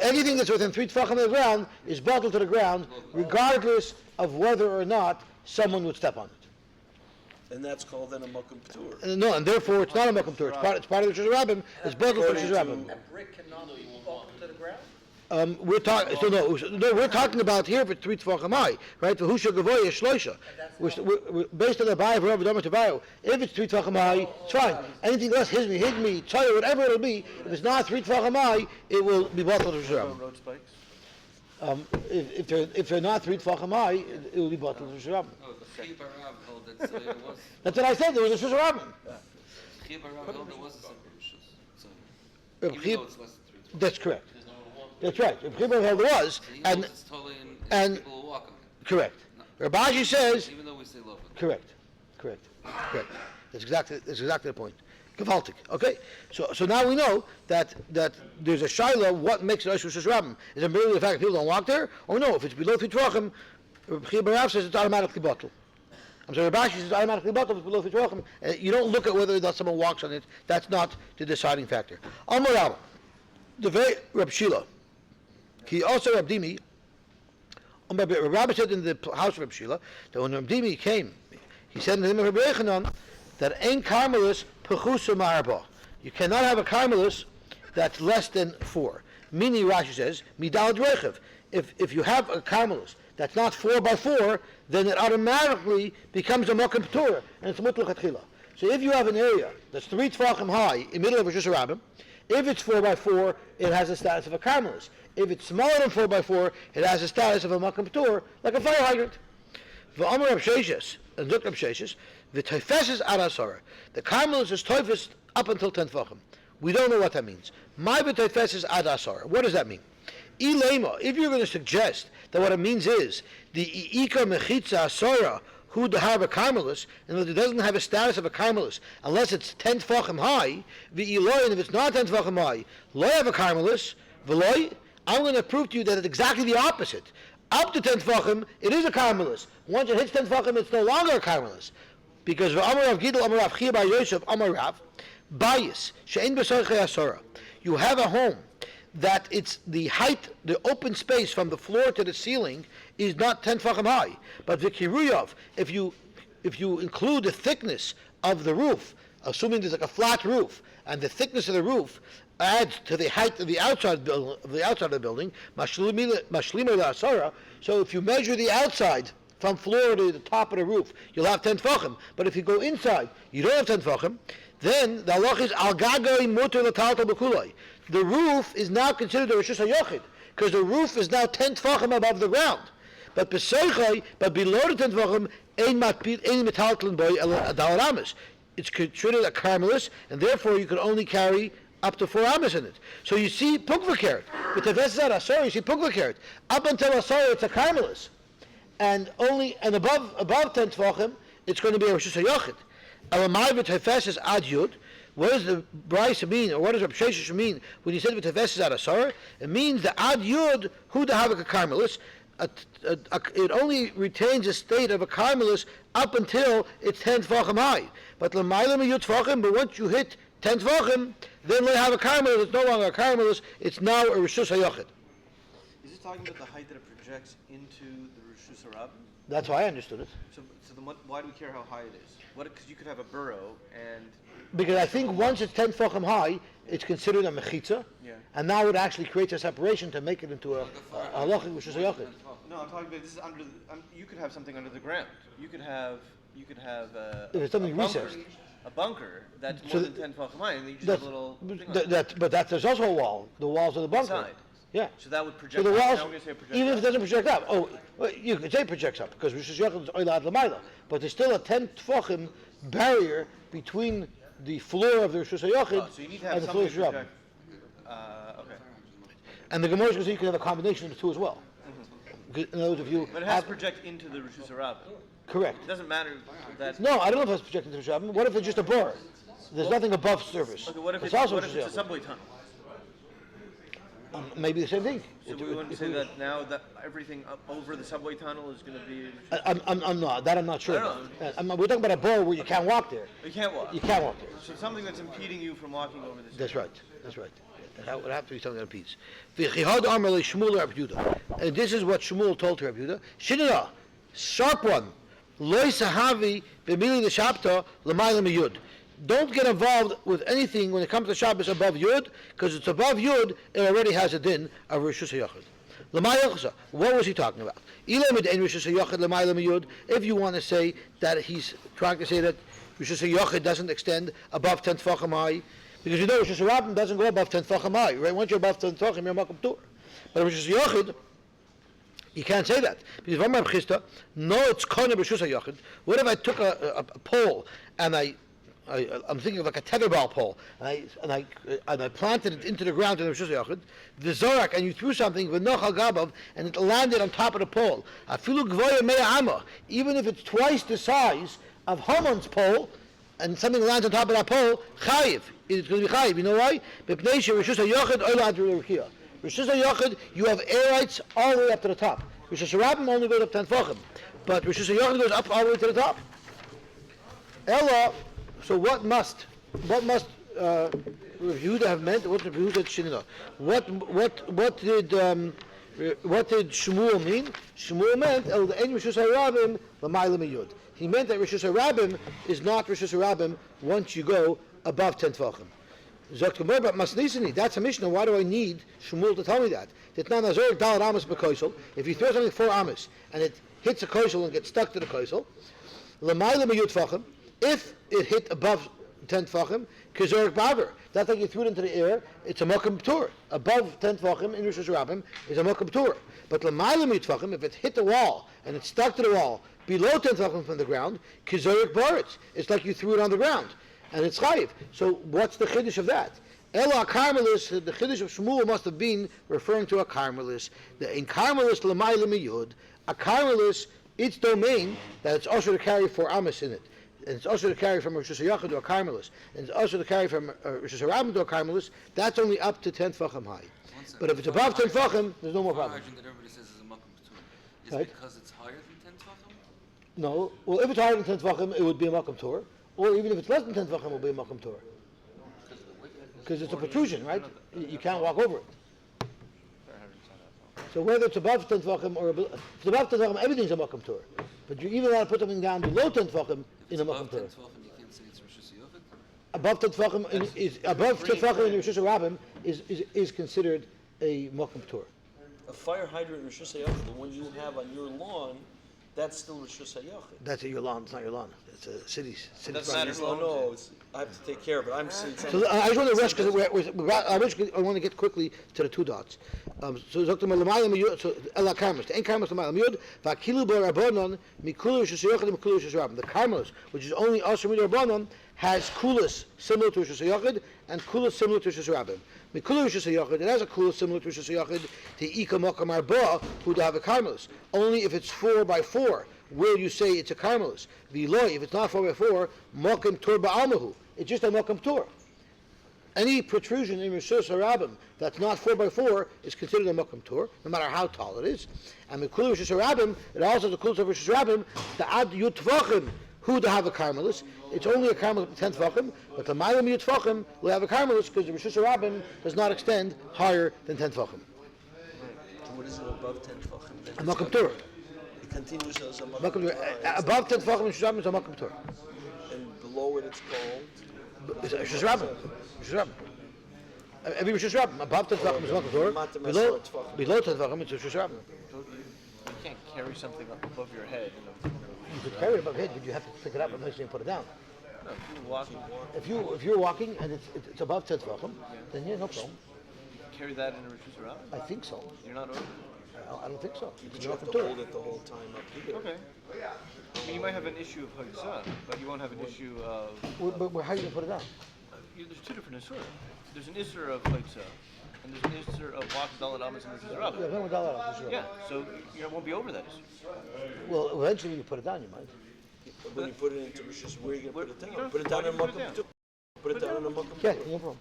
Speaker 1: Anything that's within 3 tefachim of the ground is bottled to the ground, regardless of whether or not someone would step on it.
Speaker 3: And that's called then a Mokum P'tur.
Speaker 1: No, and therefore it's not a Mokum Tur. It's part of the Rosh Hashanah. It's bottled for Rosh Hashanah.
Speaker 5: A brick cannot be bolted to the ground?
Speaker 1: We're talking. So no, we're talking about here for 3 tefachim high, right? For Husha Gavoya Shloisha. We're based on the Abaye for Rav Dama Tavayo. If it's 3 tefachim high, it's fine. Anything less, hizmi, tzayah, whatever it'll be. If it's not 3 tefachim high, it will be bottled to Rosh Hashanah.
Speaker 7: road spikes.
Speaker 1: If they're not 3 tefachim high, it will be bottled to Rosh Hashanah.
Speaker 8: Oh, the Akiva held that Tzayah was.
Speaker 1: That's what I said. There was a Rosh Hashanah.
Speaker 7: There was a separate rishus. So
Speaker 1: Reb
Speaker 7: even
Speaker 1: Chiya-
Speaker 7: though it's less than 312.
Speaker 1: That's correct. That's right. Reb Chiya held there was,
Speaker 7: So he
Speaker 1: and
Speaker 7: holds it's totally in,
Speaker 1: and-
Speaker 7: people will walk on it.
Speaker 1: correct. Rabashi says
Speaker 7: Even though we say love.
Speaker 1: correct. That's exactly the point. Gewaltig. Okay, so now we know that there's a shaila. What makes it Rosh Hashanah? Is it merely the fact that people don't walk there, or no? If it's below 3 tvachim, Akiva Balter says it's automatically bottled. I'm sorry, Rabashi says it's automatically bottled if it's below 3 tvachim. You don't look at whether or not someone walks on it. That's not the deciding factor. Amar Rabba, the very Reb Shila, he also Reb Dimi. Rabbi said in the house of Reb Shila that when Reb Dimi came, he said in the name of Reb Yechanan that ein karmelis pechusa ma'arba. You cannot have a karmelis that's less than 4. Meaning, Rashi says, midal drechev. If you have a karmelis that's not 4 by 4, then it automatically becomes a mokum p'tura, and it's mutlach atchila. So if you have an area that's 3 tvachim high in the middle of Rosh Hashanah, if it's 4 by 4, it has the status of a karmelis. If it's smaller than 4 by 4, it has the status of a mokum p'tura, like a fire hydrant. V'amar Reb Sheshes, and Duk Reb Sheshes, v'teifeses ad asara. The karmelis is teifes up until 10 tvachim. We don't know what that means. My v'teifeses ad asara. What does that mean? Ilema, if you're going to suggest that what it means is the ika mechitza asara who the have a karmelis, and that it doesn't have a status of a karmelis unless it's 10 tvachim high, v'iloy, and if it's not 10 tvachim high, loy have a karmelis, v'loy, I'm going to prove to you that it's exactly the opposite. Up to 10 tvachim, it is a karmelis. Once it hits 10 tvachim, it's no longer a karmelis. Because v'amar Rav Gidel, amar Rav Chiya bar Yosef, amar Rav, bayis, she'en b'soichei asara. You have a home that it's the height, the open space from the floor to the ceiling is not 10 tvachim high. But v'kiruyov, if you include the thickness of the roof, assuming there's like a flat roof, and the thickness of the roof adds to the height of the outside of the building, mashlima la'asara. So if you measure the outside from floor to the top of the roof, you'll have 10 tvachim. But if you go inside, you don't have 10 tvachim. Then the halach is al gagai muter l'taltal b'kulai. The roof is now considered a reshus hayochid because the roof is now 10 tvachim above the ground. But below the 10 tvachim, ein metaltalin boy adal ramis. It's considered a karmelis, and therefore you can only carry up to 4 amas in it. So you see pukvakert. But the vesazar asar, you see pukvakert. Up until asar, it's a karmelis, and above 10 tvachim, it's going to be a reshus hayochid. Alamai v'tefeses ad yud. What does the Bryce mean, or what does Reb Sheshes mean when he said v'tefeses ad asar? It means the ad yud hu dahavik a karmelis. It only retains a state of a karmelis up until it's 10 tvachim high. But l'mayla miyut tvachim, but once you hit 10 tvachim, then they have a karmelis. It's no longer a karmelis. It's now a reshus hayochid.
Speaker 7: Is it talking about the height that it projects into the reshus harabim?
Speaker 1: That's how I understood it.
Speaker 7: So then why do we care how high it is? Because you could have a burrow and...
Speaker 1: Because I think once it's 10 tvachim high, it's considered a mechitza, and now it actually creates a separation to make it into a halachic reshus hayochid.
Speaker 7: No, I'm talking about this is under the... you could have something under the ground. You could have
Speaker 1: If it's something recessed.
Speaker 7: A bunker that's
Speaker 1: So
Speaker 7: more than 10 tvachim high, and you just have a little...
Speaker 1: But there's also a wall. The walls of the bunker.
Speaker 7: Inside.
Speaker 1: Yeah.
Speaker 7: So that would project
Speaker 1: So the
Speaker 7: up.
Speaker 1: walls,
Speaker 7: Now we're going to say project
Speaker 1: even
Speaker 7: up.
Speaker 1: if it doesn't project up, well, you could say projects up because reshus hayochid is oila ad l'mayla, but there's still a 10 tvachim barrier between the floor of the reshus hayochid
Speaker 7: So you need to have
Speaker 1: and the floor
Speaker 7: something
Speaker 1: of
Speaker 7: to
Speaker 1: the
Speaker 7: project... okay.
Speaker 1: And the Gemara is going to say you can have a combination of the two as well. In other words, if you
Speaker 7: But it has to project into the reshus harabim.
Speaker 1: correct.
Speaker 7: It doesn't matter that...
Speaker 1: No, I don't know if it's projecting to the Shabbat. What if it's just a bar? There's nothing above surface.
Speaker 7: Okay, what if it's
Speaker 1: also
Speaker 7: a subway tunnel?
Speaker 1: Maybe the same thing.
Speaker 7: So we wouldn't say that now that everything up over the subway tunnel is going to be...
Speaker 1: I'm not sure.
Speaker 7: I don't know.
Speaker 1: We're talking about a bar where you can't walk there.
Speaker 7: You can't walk.
Speaker 1: You can't walk there.
Speaker 7: So something that's impeding you from walking over this...
Speaker 1: That's right. That would have to be something that impedes. And this is what Shmuel told to Rabbi Yehuda. Shinira, sharp one. Loi sahavi b'mili l'shabta l'mayla miyud. Don't get involved with anything when it comes to Shabbos above Yud, because it's above Yud, it already has a din of reshus hayochid. L'mayla, what was he talking about? If you want to say that he's trying to say that reshus hayochid doesn't extend above 10 tvachim high, because you know reshus harabim doesn't go above 10 tvachim high, right? Once you're above 10 tvachim, you're makom tur. But reshus hayochid, you can't say that. Because Vamar Chista, no, it's kona reshus hayochid. What if I took a pole and I I'm thinking of like a tetherball pole, and I planted it into the ground in the Rosh Hashanah, the zorak, and you threw something v'nochal gabav, and it landed on top of the pole. Afilu gvoya mea ama, even if it's twice the size of Haman's pole, and something lands on top of that pole, chayiv. It's going to be chayiv. You know why? B'pnei she'Rosh Hashanah oila ad Rekiah. Rosh Hashanah, you have air rights all the way up to the top. Rosh Hashanah only goes up 10 tefachim, but Rosh Hashanah goes up all the way to the top. Ella, so what must Rav Yehuda have meant? What did Rav Yehuda Shinina? What did Shmuel mean? Shmuel meant El Ein Rosh Hashanah L'mayla Miyud. He meant that Rosh Hashanah is not Rosh Hashanah once you go above 10 tefachim. Zokt Gemara, but Masnisini, that's a Mishnah. Why do I need Shmuel to tell me that? If you throw something 4 amos and it hits a koisel and gets stuck to the koisel, L'mayla Miyud tefachim. If it hit above 10 tefachim, Kizorek Baver, that's like you threw it into the air, it's a Mokum P'tur. Above 10 tefachim in Rosh Hashanah is a Mokum P'tur. But L'mayla Miyud tefachim, if it hit the wall and it's stuck to the wall, below 10 tefachim from the ground, Kizorek Baretz, it's like you threw it on the ground, and it's chayiv. So what's the chiddush of that? Ela Carmelis, the chiddush of Shmuel must have been referring to a Carmelis. In Carmelis L'mayla Miyud, a Carmelis, its domain, that it's also to carry 4 amos in it. And it's also to carry from Rosh Hashanah to a Carmelis, and it's also to carry from Rosh Hashanah to a Carmelis. That's only up to 10 tefachim high. But if it's above 10 tefachim, there's no more problem.
Speaker 8: That everybody says is a makom p'tur. Is
Speaker 1: Right.
Speaker 8: it because it's higher than 10 tefachim?
Speaker 1: No. Well, if it's higher than 10 tefachim, it would be a makom tur. Or even if it's less than 10 tefachim, it will be a makom tur. Because it's a protrusion, right? You can't walk over it. So whether it's above 10 tefachim or if it's above 10 tefachim, everything's a makom tur. But you even want to put something down below 10 tefachim in a makom tur.
Speaker 8: Above 10 tefachim, you can't say it's Rosh Hashanah.
Speaker 1: Above 10 tefachim is above 10 tefachim in Rosh Hashanah is considered a makom tur.
Speaker 3: A fire hydrant Rosh Hashanah, the one you have on your lawn, that's still Rosh Hashanah.
Speaker 1: That's at your lawn. It's not your lawn. It's a city's.
Speaker 7: Doesn't
Speaker 1: property.
Speaker 7: matter.
Speaker 3: No, I have to take care of it. I'm saying
Speaker 1: So I just want to rush because I want to get quickly to the 2 dots. So Dr. Malamayim, so Ela Karmas, the Ein Karmas Malamayim Yud, Vakilu Bar Rabbanon, Mikulu Shusayachad, Mikulu Shusayachad. The Karmas, which is only Asher Mid Rabbanon, has kulas similar to Shusayachad and kulas similar to Shusayachad. Mikulu Shusayachad, it has a kulas similar to Shusayachad, to Ika Makam Arba, who to have a Karmas. Only if it's 4x4 will you say it's a Karmelis. V'loi, if it's not 4x4, Mokim Tur Ba'almahu. It's just a Mokim Tur. Any protrusion in Rosh Hashanah that's not 4x4 is considered a Mokim Tur, no matter how tall it is. And Mikulu Rosh Hashanah, it also has the Kulus of Rosh Hashanah, the Ad Yutvachim, who to have a Karmelis. It's only a Karmelis 10 Tvachim, but the Mayim Yutvachim will have a Karmelis because the Rosh Hashanah does not extend higher than 10 Tvachim.
Speaker 3: what is it above 10 tefachim?
Speaker 1: A Mokum Torah.
Speaker 3: It continues as a Mokum
Speaker 1: Above 10 Tvachim in Shushabim is a Mokum Torah.
Speaker 3: And below it it's called?
Speaker 1: It's a Shushabim. Every Shushabim. Above 10 Tvachim is a Mokum Torah. Below 10 Tvachim it's a Shushabim.
Speaker 7: You can't carry something up above your head.
Speaker 1: You could carry it above your head, but you have to pick it up and eventually put it down.
Speaker 7: No, if you're walking,
Speaker 1: If you're walking and it's above 10 Tvachim, then yeah, no problem.
Speaker 7: carry that in a Rosh Hashanah?
Speaker 1: I think so.
Speaker 7: You're not over?
Speaker 1: I don't think so.
Speaker 3: But you have to hold it the whole time up here.
Speaker 7: Okay. I mean, you might have an issue of Hagzah, but you won't have an issue of...
Speaker 1: But how are you going to put it down?
Speaker 7: There's two different Isur. There's an Isur of Hagzah, and there's an Isur of Wach Dalet Amos and Rosh Hashanah.
Speaker 1: Yeah, $100 off,
Speaker 7: Yeah, so you won't be over that Isur.
Speaker 1: Well, eventually when you put it down, you might.
Speaker 3: When you put it into Rishis, where are you going to put it
Speaker 7: You
Speaker 3: down?
Speaker 7: don't-
Speaker 3: Put it down
Speaker 7: why
Speaker 3: in
Speaker 7: do you put it
Speaker 3: Mokum.
Speaker 7: down?
Speaker 3: Put it down in a Mokum.
Speaker 1: Yeah, no problem.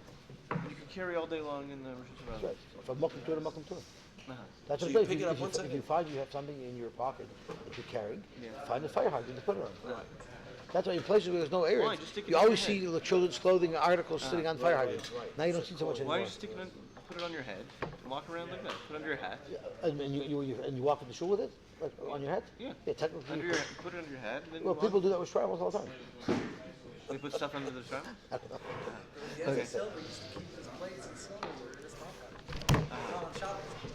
Speaker 7: You can carry all day long in the Rosh
Speaker 1: That's
Speaker 7: Hashanah.
Speaker 1: right. From Mokum Torah to Mokum Torah.
Speaker 7: Uh-huh.
Speaker 1: That's
Speaker 3: So
Speaker 1: what
Speaker 3: you
Speaker 1: I'm
Speaker 3: pick
Speaker 1: saying.
Speaker 3: it up one
Speaker 1: If you
Speaker 3: second.
Speaker 1: find you have something in your pocket that you're carrying,
Speaker 7: Yeah.
Speaker 1: find a fire hydrant to put it on.
Speaker 3: Right.
Speaker 1: That's why in places where there's no air,
Speaker 7: Why? Just stick it
Speaker 1: you
Speaker 7: on
Speaker 1: always
Speaker 7: your head.
Speaker 1: see the children's clothing articles sitting on fire hydrants.
Speaker 3: right.
Speaker 1: Now you don't see so much
Speaker 7: Why
Speaker 1: anymore.
Speaker 7: don't you stick it on, put it on your head, and walk around like that? Put it under your hat.
Speaker 1: And you walk in the shul with it, like on your head.
Speaker 7: Yeah.
Speaker 1: Yeah, technically.
Speaker 7: Under
Speaker 1: you
Speaker 7: your,
Speaker 1: could.
Speaker 7: put it under your hat, and then
Speaker 1: Well,
Speaker 7: you
Speaker 1: people
Speaker 7: walk.
Speaker 1: do that with travels all the time.
Speaker 7: They put stuff under the shroud?
Speaker 5: Yeah, the silver used to keep his plates in silverware. It's not. On Shabbos.